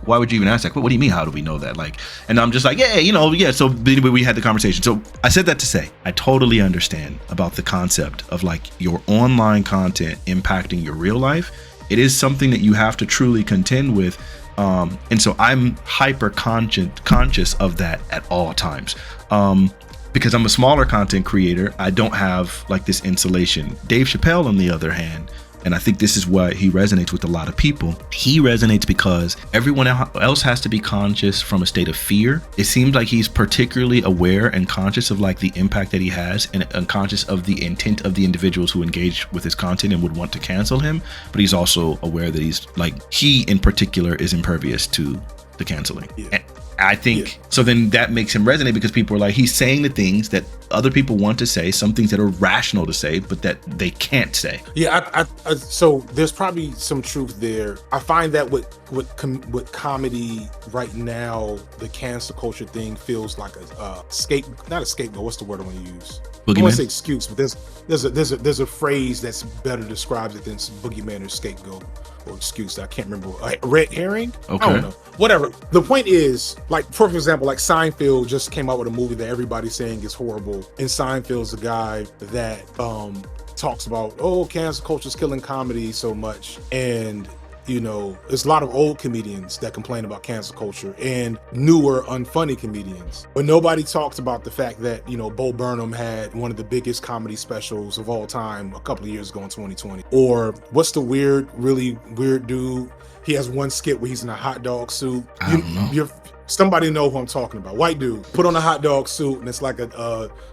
why would you even ask that? What do you mean, how do we know that? Like, and I'm just like, yeah. So anyway, we had the conversation. So I said that to say, I totally understand about the concept of like your online content impacting your real life. It is something that you have to truly contend with. And so I'm hyper conscious of that at all times. Because I'm a smaller content creator, I don't have like this insulation. Dave Chappelle, on the other hand, and I think this is why he resonates with a lot of people. He resonates because everyone else has to be conscious from a state of fear. It seems like he's particularly aware and conscious of like the impact that he has, and unconscious of the intent of the individuals who engage with his content and would want to cancel him. But he's also aware that he in particular is impervious to the canceling. Yeah. And I think so then that makes him resonate, because people are like, he's saying the things that other people want to say, some things that are rational to say, but that they can't say. Yeah, so there's probably some truth there. I find that with comedy right now, the cancel culture thing feels like not a scapegoat. What's the word I want to use? Boogeyman? I want to say excuse, but there's a phrase that's better describes it than boogeyman or scapegoat or excuse. I can't remember. Red herring? Okay. I don't know. Whatever. The point is, like, for example, like Seinfeld just came out with a movie that everybody's saying is horrible. And Seinfeld's a guy that talks about, oh, cancel culture's killing comedy so much. And there's a lot of old comedians that complain about cancel culture and newer, unfunny comedians. But nobody talks about the fact that, Bo Burnham had one of the biggest comedy specials of all time a couple of years ago in 2020. Or what's the really weird dude? He has one skit where he's in a hot dog suit. I don't know. Somebody know who I'm talking about. White dude put on a hot dog suit, and it's like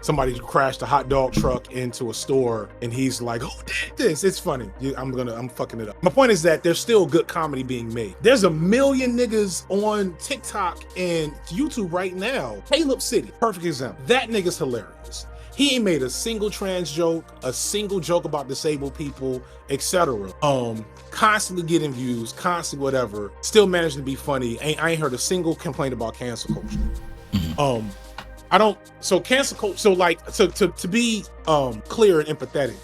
somebody crashed a hot dog truck into a store, and he's like, "Who did this?" It's funny. I'm fucking it up. My point is that there's still good comedy being made. There's a million niggas on TikTok and YouTube right now. Caleb City, perfect example. That nigga's hilarious. He ain't made a single trans joke, a single joke about disabled people, etc. Constantly getting views, constantly whatever, still managing to be funny. I ain't heard a single complaint about cancel culture. Mm-hmm. So cancel culture, so like, to be clear and empathetic,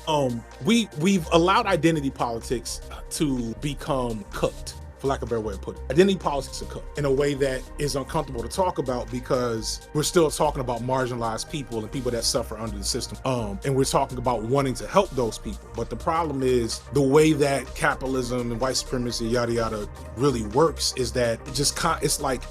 we've allowed identity politics to become cooked, for lack of a better way of putting it. Identity politics are cooked in a way that is uncomfortable to talk about, because we're still talking about marginalized people and people that suffer under the system. And we're talking about wanting to help those people. But the problem is the way that capitalism and white supremacy, yada, yada, really works is that it's like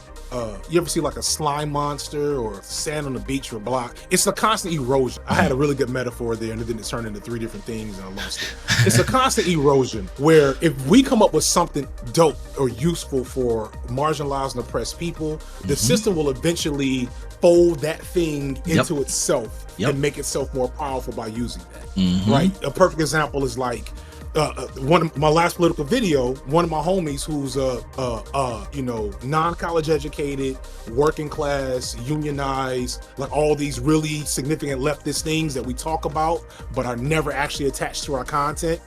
you ever see like a slime monster or sand on the beach or block? It's a constant erosion. I had a really good metaphor there, and then it turned into 3 different things, and I lost it. It's a constant erosion where if we come up with something dope or useful for marginalized and oppressed people, the system will eventually fold that thing into itself and make itself more powerful by using that. Right? A perfect example is like one of my last political video, one of my homies who's non-college educated, working class, unionized, like all these really significant leftist things that we talk about but are never actually attached to our content.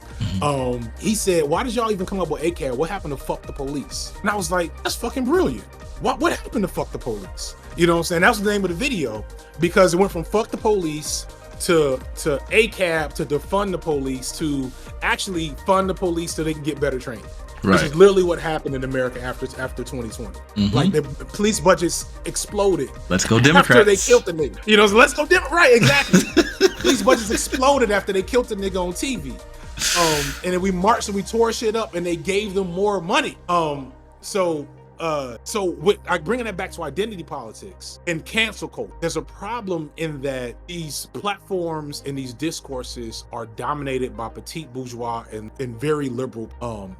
He said, why did y'all even come up with ACAB? What happened to fuck the police? And I was like, that's fucking brilliant. What happened to fuck the police? You know what I'm saying? That was the name of the video, because it went from fuck the police to ACAB to defund the police to actually fund the police so they can get better training. Which is literally what happened in America after 2020. Like the police budgets exploded. Let's go Democrats. After they killed the nigga. You know, so let's go Democrats. Right, exactly. Police budgets exploded after they killed the nigga on TV. And then we marched and we tore shit up and they gave them more money. Bringing that back to identity politics and cancel culture, there's a problem in that these platforms and these discourses are dominated by petite bourgeois and very liberal.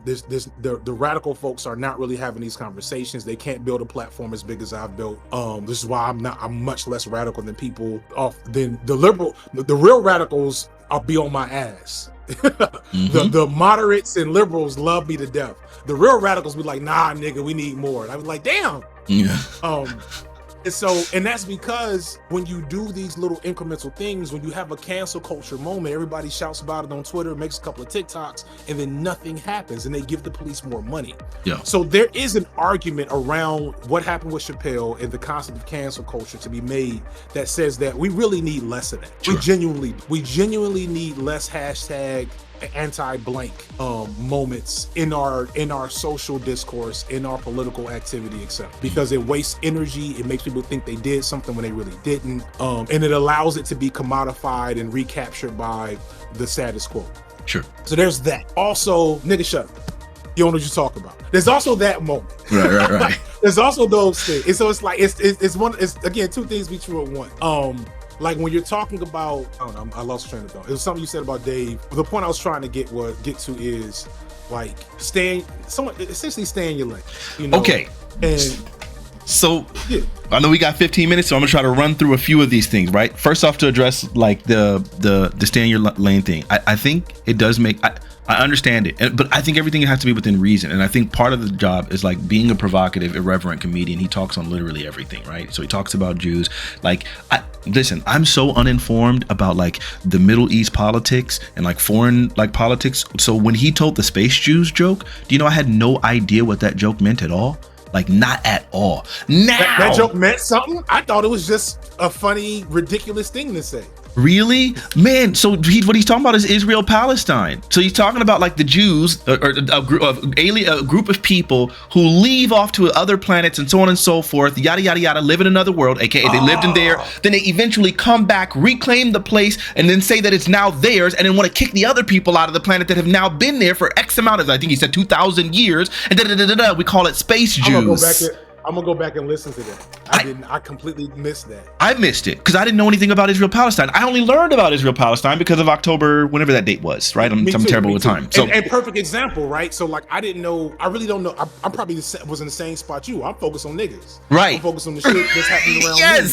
The radical folks are not really having these conversations. They can't build a platform as big as I've built. This is why I'm much less radical than people than the real radicals. I'll be on my ass. The moderates and liberals love me to death. The real radicals be like, nah, nigga, we need more. And I was like, damn. Yeah. And that's because when you do these little incremental things, when you have a cancel culture moment, everybody shouts about it on Twitter, makes a couple of TikToks, and then nothing happens, and they give the police more money. Yeah. So there is an argument around what happened with Chappelle and the concept of cancel culture to be made that says that we really need less of that. Sure. We genuinely need less hashtag anti-blank moments in our social discourse, in our political activity, etc. Because it wastes energy, it makes people think they did something when they really didn't, and it allows it to be commodified and recaptured by the status quo. Sure. So there's that. Also, nigga, shut up. You don't know what you're talking about. There's also that moment. Right. There's also those things. And so it's like it's again, 2 things be true at once. Like when you're talking about, I don't know, I lost train of thought. It was something you said about Dave. The point I was trying to get to is like essentially stay in your lane. You know? Okay. And so I know we got 15 minutes, so I'm gonna try to run through a few of these things, right? First off, to address like the stay in your lane thing. I think it does make, I understand it, but I think everything has to be within reason. And I think part of the job is like being a provocative, irreverent comedian. He talks on literally everything, right? So he talks about Jews. Like, listen, I'm so uninformed about like the Middle East politics and like foreign like politics. So when he told the space Jews joke, do you know I had no idea what that joke meant at all? Like, not at all. Now that joke meant something? I thought it was just a funny, ridiculous thing to say. Really? Man, so what he's talking about is Israel-Palestine. So he's talking about like the Jews, or a group of people who leave off to other planets and so on and so forth, yada, yada, yada, live in another world, aka they lived in there, then they eventually come back, reclaim the place, and then say that it's now theirs, and then want to kick the other people out of the planet that have now been there for X amount of, I think he said 2,000 years, and we call it space Jews. I'm gonna go back and listen to that. I completely missed that. I missed it because I didn't know anything about Israel-Palestine. I only learned about Israel-Palestine because of October, whenever that date was, right? I'm terrible with time. So, and perfect example, right? So like, I really don't know. I'm probably was in the same spot you. I'm focused on niggas. Right. I'm focused on the shit that's happening around me.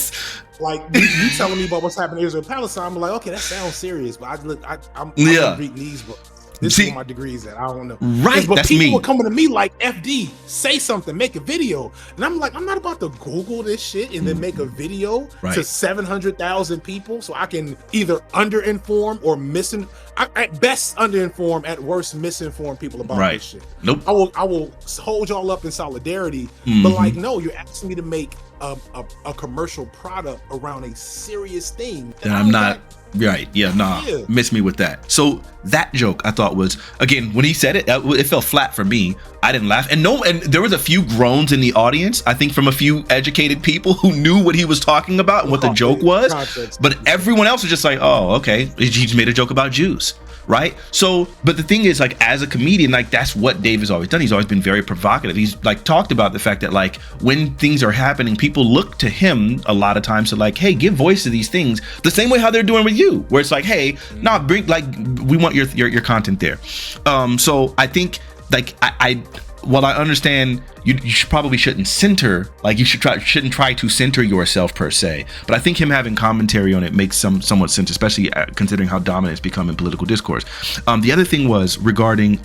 Like you telling me about what's happening in Israel-Palestine, I'm like, okay, that sounds serious, but I'm reading these books. This is where my degree's at. I don't know. Right, but people were coming to me like, FD, say something, make a video. And I'm like, I'm not about to Google this shit and then make a video to 700,000 people so I can either underinform or at best underinform, at worst misinform people about this shit. Nope. I will hold y'all up in solidarity, but like, no, you're asking me to make a commercial product around a serious thing. And I'm not. Right. Yeah. Nah. Yeah. Miss me with that. So that joke I thought was, again, when he said it, it fell flat for me. I didn't laugh, and there was a few groans in the audience. I think from a few educated people who knew what he was talking about and what the joke was. But everyone else was just like, oh, okay, he just made a joke about Jews. right? So, but the thing is, like, as a comedian, like, that's what Dave has always done. He's always been very provocative. He's like talked about the fact that, like, when things are happening, people look to him a lot of times to, like, hey, give voice to these things the same way how they're doing with you, where it's like, hey, nah, bring, like, we want your content there. So I think, like, while I understand you shouldn't center, like, you shouldn't try to center yourself per se, but I think him having commentary on it makes somewhat sense, especially considering how dominant it's become in political discourse. The other thing was regarding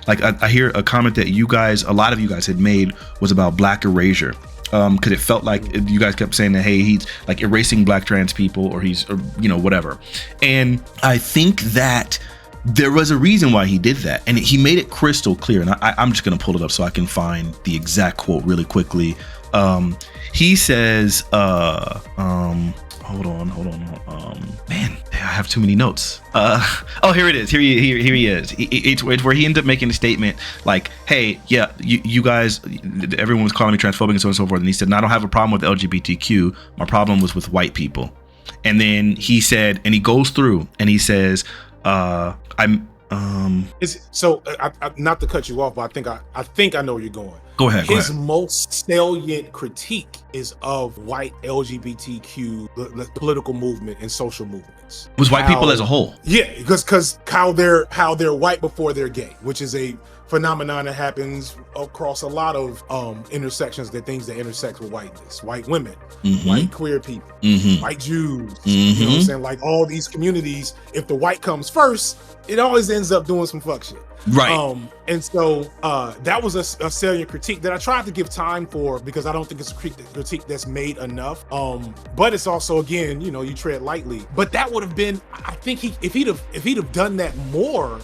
like, I hear a comment that a lot of you guys had made was about black erasure. Because it felt like you guys kept saying that, hey, he's like erasing black trans people, or he's, or, you know, whatever. And I think that there was a reason why he did that, and he made it crystal clear. And I'm just going to pull it up so I can find the exact quote really quickly. He says, hold on. Man, I have too many notes. Oh, here it is. Here he is. It's where he ended up making a statement like, hey, yeah, you guys, everyone was calling me transphobic and so on and so forth. And he said, no, I don't have a problem with LGBTQ. My problem was with white people. And then he said, and he goes through and he says, not to cut you off, but I think I know where you're going. Go ahead. His most salient critique is of white LGBTQ, the political movement and social movements. Was white people as a whole? Yeah, because how they're white before they're gay, which is a phenomenon that happens across a lot of things that intersect with whiteness. White women, white queer people, white Jews. You know what I'm saying? Like, all these communities, if the white comes first, it always ends up doing some fuck shit. Right. And so that was a salient critique that I tried to give time for, because I don't think it's a critique that's made enough. But it's also, again, you know, you tread lightly. But that would have been, I think, if he'd have done that more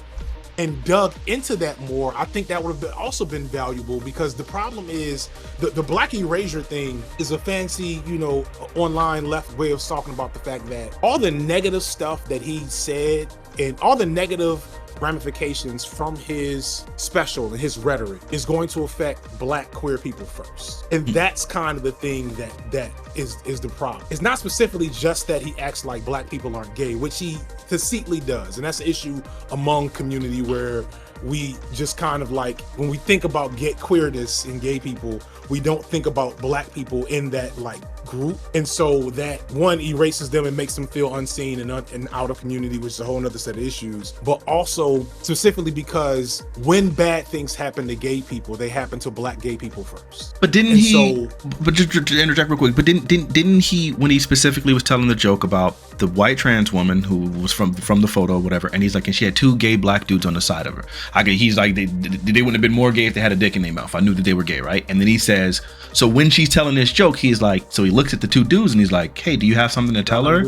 and dug into that more, I think that would have also been valuable, because the problem is the black erasure thing is a fancy, you know, online left way of talking about the fact that all the negative stuff that he said and all the negative ramifications from his special and his rhetoric is going to affect black queer people first. And that's kind of the thing that is the problem. It's not specifically just that he acts like black people aren't gay, which he facetely does. And that's an issue among community, where we just kind of, like, when we think about queerness and gay people, we don't think about black people in that, like, group. And so that, one, erases them and makes them feel unseen and out of community, which is a whole nother set of issues. But also specifically because when bad things happen to gay people, they happen to black gay people first. But but just to interject real quick, but didn't he, when he specifically was telling the joke about the white trans woman who was from the photo or whatever, and he's like, and she had two gay black dudes on the side of her. He's like, they wouldn't have been more gay if they had a dick in their mouth. I knew that they were gay, right? And then he says, so when she's telling this joke, he's like, so he looks at the two dudes and he's like, hey, do you have something to tell her?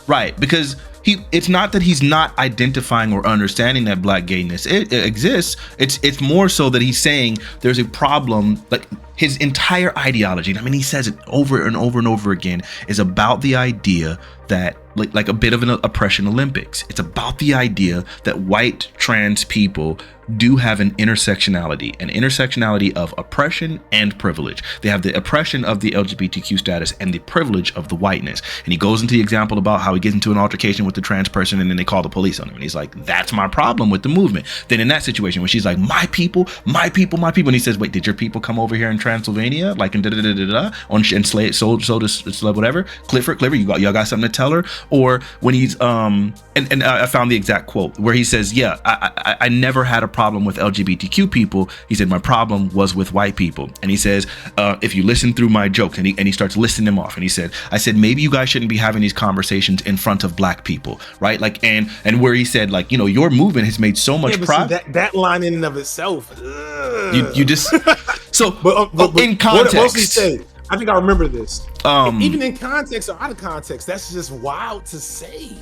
Right, because it's not that he's not identifying or understanding that black gayness it exists. It's more so that he's saying there's a problem. Like, his entire ideology, I mean, he says it over and over and over again, is about the idea that, like a bit of an oppression Olympics. It's about the idea that white trans people do have an intersectionality of oppression and privilege. They have the oppression of the LGBTQ status and the privilege of the whiteness. And he goes into the example about how he gets into an altercation with the trans person and then they call the police on him. And he's like, that's my problem with the movement. Then in that situation when she's like, my people, and he says, wait, did your people come over here in Transylvania? Like, and and slay it, so whatever. Clifford, y'all got something to tell her? Or when he's and I found the exact quote where he says, yeah, I never had a problem with LGBTQ people. He said, my problem was with white people. And he says, if you listen through my jokes, and he starts listing them off. And he said, I said, maybe you guys shouldn't be having these conversations in front of black people, right? Like, and where he said, like, you know, your movement has made so much progress. That line in and of itself, you just so but in context. What else he say? I think I remember this. Even in context or out of context, that's just wild to say.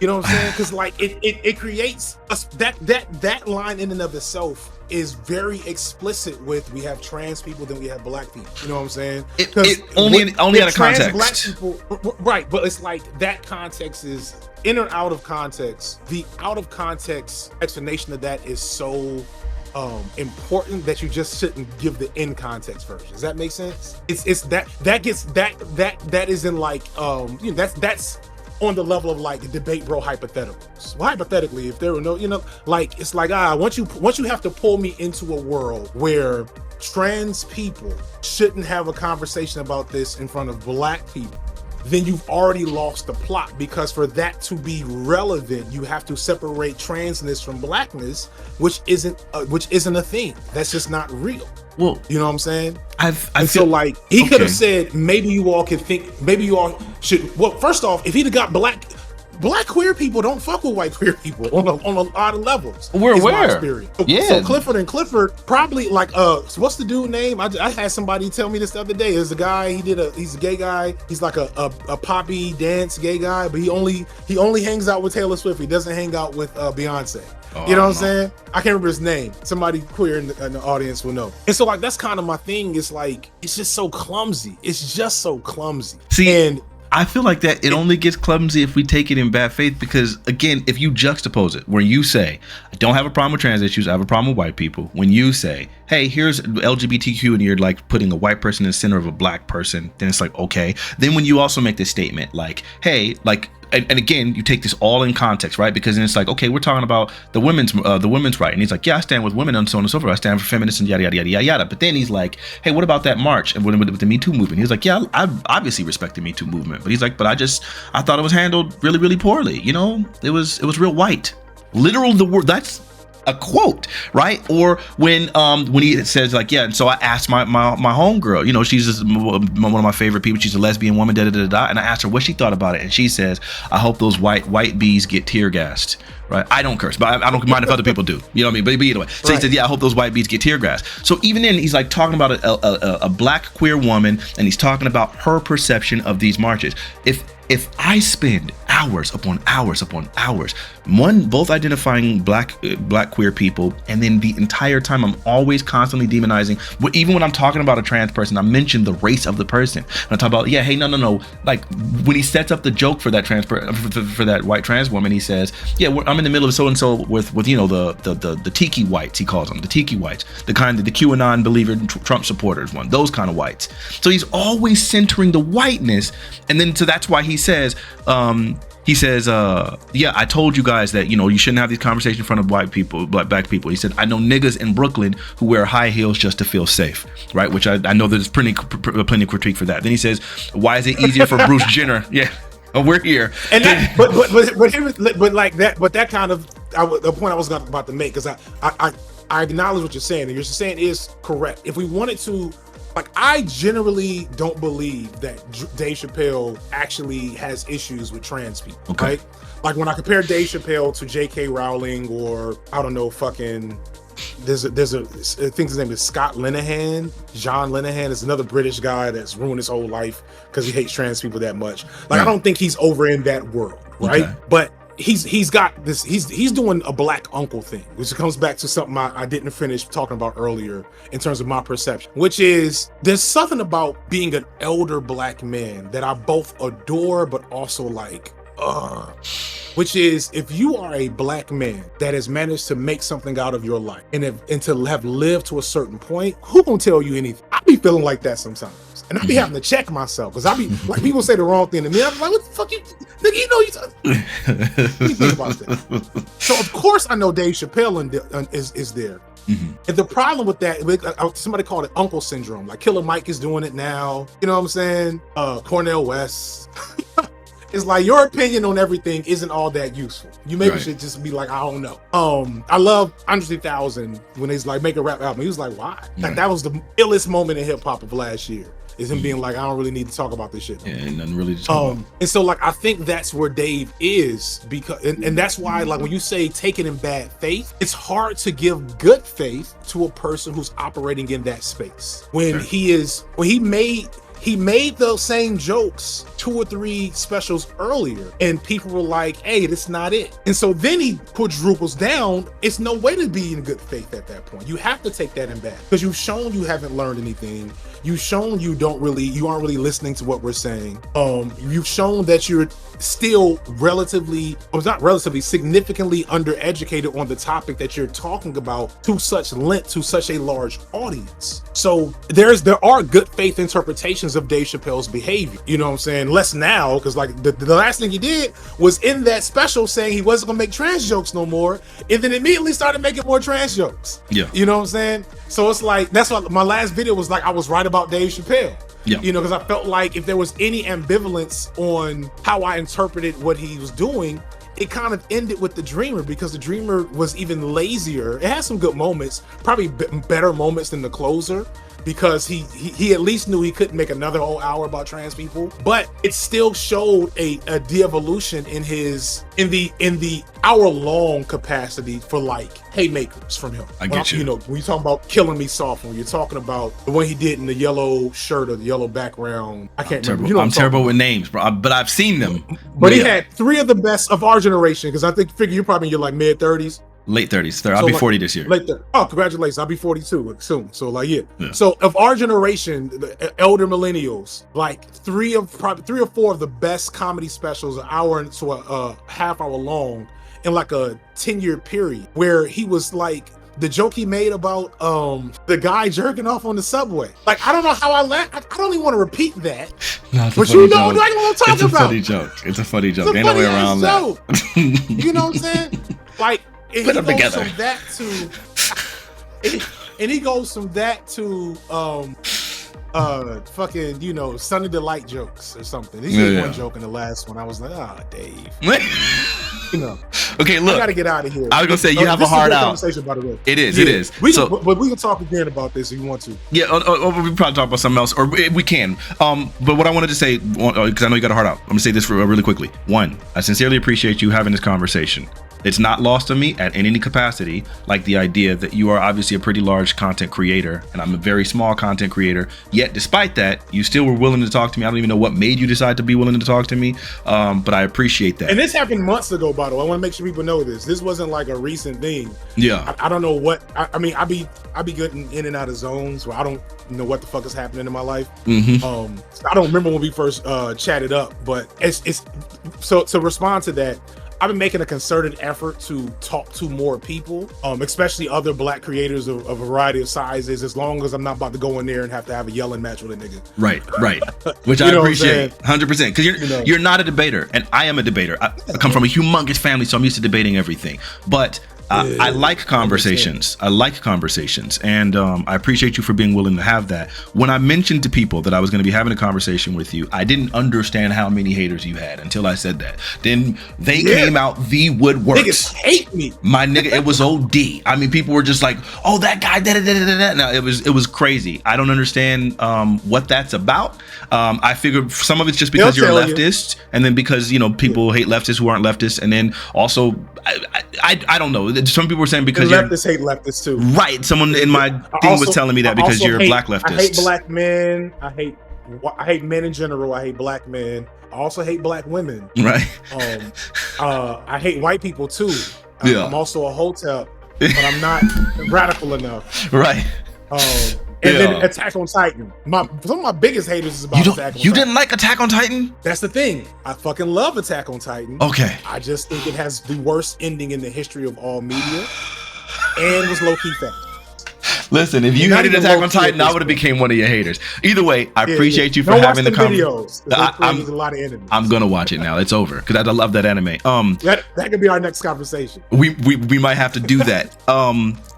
You know what I'm saying? Because like it creates that line in and of itself is very explicit with, we have trans people, then we have black people. You know what I'm saying? It only out of context. Black people, right? But it's like that context is in or out of context. The out of context explanation of that is so important that you just shouldn't give the in context version. Does that make sense? It's that is in like you know, that's on the level of like debate bro hypotheticals. Well, hypothetically, if there were no, like it's like once you have to pull me into a world where trans people shouldn't have a conversation about this in front of black people, then you've already lost the plot, because for that to be relevant, you have to separate transness from blackness, which isn't a thing. That's just not real. Well, you know what I'm saying? So like he could have said, maybe you all should. Well, first off, if he'd have got black queer people don't fuck with white queer people on a lot of levels. We're aware. So Clifford probably like what's the dude name? I had somebody tell me this the other day. There's a guy, he's a gay guy. He's like a poppy dance gay guy, but he only hangs out with Taylor Swift. He doesn't hang out with Beyonce. You know what I'm saying? I can't remember his name. Somebody queer in the audience will know. And so like that's kind of my thing. It's like it's just so clumsy. See, I feel like that it only gets clumsy if we take it in bad faith, because again, if you juxtapose it, where you say, I don't have a problem with trans issues, I have a problem with white people. When you say, hey, here's LGBTQ, and you're like putting a white person in the center of a black person, then it's like, okay. Then when you also make this statement like, hey, like, and again, you take this all in context, right? Because then it's like, okay, we're talking about the women's right, and he's like, yeah, I stand with women and so on and so forth. I stand for feminists and yada yada yada yada yada. But then he's like, hey, what about that march and with the Me Too movement? He's like, yeah, I obviously respect the Me Too movement, but he's like, but I thought it was handled really really poorly. You know, it was real white. Literal the word. That's a quote, right? Or when he says like, yeah, and so I asked my homegirl, you know, she's just one of my favorite people, she's a lesbian woman, da da da da, and I asked her what she thought about it, and she says, I hope those white bees get tear gassed. Right? I don't curse, but I don't mind if other people do. You know what I mean? But either way, so he says, yeah, I hope those white bees get tear gassed. So even then, he's like talking about a black queer woman, and he's talking about her perception of these marches. If I spend hours upon hours upon hours, both identifying black queer people, and then the entire time I'm always constantly demonizing, even when I'm talking about a trans person, I mention the race of the person. And I talk about, yeah, hey, no, like when he sets up the joke for that for that white trans woman, he says, yeah, I'm in the middle of so and so with you know the tiki whites, he calls them the tiki whites, the kind of the QAnon believer Trump supporters one, those kind of whites. So he's always centering the whiteness, and then so that's why he says, yeah, I told you guys that, you know, you shouldn't have these conversations in front of white people, black people. He said, I know niggas in Brooklyn who wear high heels just to feel safe, right? Which I know there's plenty of critique for that. Then he says, why is it easier for Bruce Jenner? Yeah. We're here, and that, but that kind of the point I was about to make, because I acknowledge what you're saying, and you're saying is correct. If we wanted to, like, I generally don't believe that Dave Chappelle actually has issues with trans people, okay. Right? Like when I compare Dave Chappelle to J.K. Rowling, or I don't know, fucking. There's a I think his name is Scott Linehan. John Linehan is another British guy that's ruined his whole life because he hates trans people that much. Like, I don't think he's over in that world, right? Okay. But he's got this. He's doing a black uncle thing, which comes back to something I didn't finish talking about earlier in terms of my perception, which is there's something about being an elder black man that I both adore but also like. Which is, if you are a black man that has managed to make something out of your life and to have lived to a certain point, who gonna tell you anything? I be feeling like that sometimes, and I be having to check myself, because I be like, people say the wrong thing to me, I'm like, what the fuck you nigga, you know you think about that. So of course I know Dave Chappelle is there. Mm-hmm. And the problem with that, somebody called it uncle syndrome. Like Killer Mike is doing it now. You know what I'm saying? Cornel West. It's like your opinion on everything isn't all that useful. You maybe should just be like, I don't know. I love Andre 3000 when he's like, make a rap album. He was like, why? Like, that was the illest moment in hip hop of last year. Is him being like, I don't really need to talk about this shit. Yeah, and nothing really to talk about. And so like, I think that's where Dave is, because, and that's why, like, when you say take it in bad faith, it's hard to give good faith to a person who's operating in that space. When he made those same jokes 2 or 3 specials earlier, and people were like, hey, that's not it. And so then he quadruples down. It's no way to be in good faith at that point. You have to take that in bad, because you've shown you haven't learned anything. you've shown you aren't really listening to what we're saying. You've shown that you're still significantly undereducated on the topic that you're talking about to such length, to such a large audience. So there are good faith interpretations of Dave Chappelle's behavior. You know what I'm saying? Less now, because like the last thing he did was in that special saying he wasn't gonna make trans jokes no more, and then immediately started making more trans jokes. Yeah. You know what I'm saying? So it's like, that's why my last video was like, I was right about Dave Chappelle. Yeah. You know, because I felt like if there was any ambivalence on how I interpreted what he was doing, it kind of ended with the Dreamer, because the Dreamer was even lazier. It had some good moments, probably better moments than the Closer, because he at least knew he couldn't make another whole hour about trans people, but it still showed a de-evolution in the hour-long capacity for like haymakers from him. I get you. You know, when you're talking about Killing Me Softly, when you're talking about the one he did in the yellow shirt or the yellow background, I can't remember. You know, I'm terrible with names, bro, but I've seen them. But he had 3 of the best of our generation, because I figure you're probably in your like mid-30s. Late 30s. I'll be 40 this year. Late 30s. Oh, congratulations. I'll be 42 soon. So like, yeah. So of our generation, the elder millennials, like 3 or 4 of the best comedy specials, an hour to a half hour long, in like a 10-year period, where he was like, the joke he made about the guy jerking off on the subway. Like, I don't know how I don't even want to repeat that. No, but you know what I'm talking about. It's a funny joke. It's a funny joke. Ain't no way around that. You know what I'm saying? Like, put them together. And he goes from that to fucking, you know, Sunny Delight jokes or something. He did one joke in the last one. I was like, Dave. You know. Okay, look. I gotta get out of here. I was gonna say you have a hard out. Conversation, by the way. It is. But we can talk again about this if you want to. Yeah, we probably talk about something else, or we can. But what I wanted to say, because I know you got a hard out, I'm gonna say this really quickly. 1, I sincerely appreciate you having this conversation. It's not lost on me in any capacity, like the idea that you are obviously a pretty large content creator and I'm a very small content creator. Yet despite that, you still were willing to talk to me. I don't even know what made you decide to be willing to talk to me, but I appreciate that. And this happened months ago, by the way. I want to make sure people know this. This wasn't like a recent thing. Yeah. I don't know what, I mean, I be getting in and out of zones where I don't know what the fuck is happening in my life. Mm-hmm. I don't remember when we first chatted up, but it's so to respond to that, I've been making a concerted effort to talk to more people, especially other Black creators of a variety of sizes, as long as I'm not about to go in there and have to have a yelling match with a nigga. Right. Which I appreciate 100%, because you're not a debater, and I am a debater. I come from a humongous family, so I'm used to debating everything. But I like conversations. And I appreciate you for being willing to have that. When I mentioned to people that I was going to be having a conversation with you, I didn't understand how many haters you had until I said that. Then they came out the woodworks. Niggas hate me, my nigga. It was OD. I mean, people were just like, "Oh, that guy." No, it was crazy. I don't understand what that's about. I figured some of it's just because you're a leftist, and then because people hate leftists who aren't leftists, and then also I don't know. Some people were saying because leftists hate leftists too. Right. Someone in my thing was telling me that because you're a Black leftist. I hate Black men. I hate men in general. I hate Black men. I also hate Black women. Right. I hate white people too. I'm also a hotep, but I'm not radical enough. Right. And then Attack on Titan. Some of my biggest haters is about Attack on Titan. You didn't like Attack on Titan? That's the thing. I fucking love Attack on Titan. Okay. I just think it has the worst ending in the history of all media, and was low-key fat. Listen, if you hated Attack on Titan, I would have became one of your haters. Either way, I appreciate you for having the videos. There's a lot of enemies. I'm gonna watch it now. It's over because I love that anime. That could be our next conversation. We might have to do that.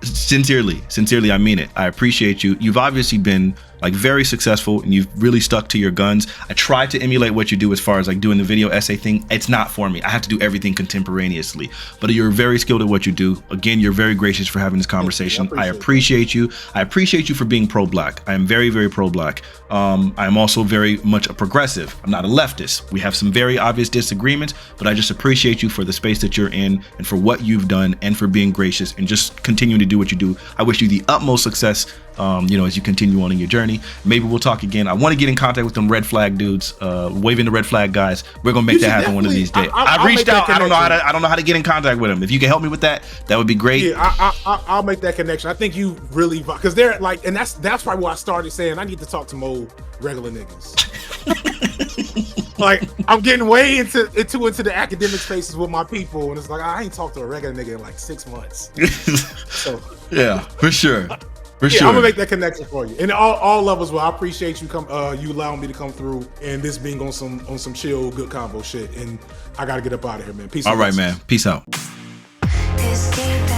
Sincerely, I mean it. I appreciate you. You've obviously been like very successful and you've really stuck to your guns. I try to emulate what you do as far as like doing the video essay thing. It's not for me. I have to do everything contemporaneously, but you're very skilled at what you do. Again, you're very gracious for having this conversation. I appreciate you. I appreciate you for being pro-Black. I am very, very pro-Black. I'm also very much a progressive. I'm not a leftist. We have some very obvious disagreements, but I just appreciate you for the space that you're in and for what you've done and for being gracious and just continuing to do what you do. I wish you the utmost success as you continue on in your journey. Maybe we'll talk again. I want to get in contact with them red flag dudes, waving the red flag guys. We're gonna make that happen one of these days. I've reached out. I don't know how to get in contact with them. If you can help me with that, that would be great. Yeah, I'll make that connection. I think you really, because they're like, and that's probably why I started saying I need to talk to more regular niggas. Like, I'm getting way into the academic spaces with my people, and it's like I ain't talked to a regular nigga in like 6 months. So yeah, for sure. For yeah, sure. I'm gonna make that connection for you. And all levels. Well, I appreciate you you allowing me to come through, and this being on some chill, good convo shit. And I gotta get up out of here, man. Peace. All right, man. Peace out. Escape.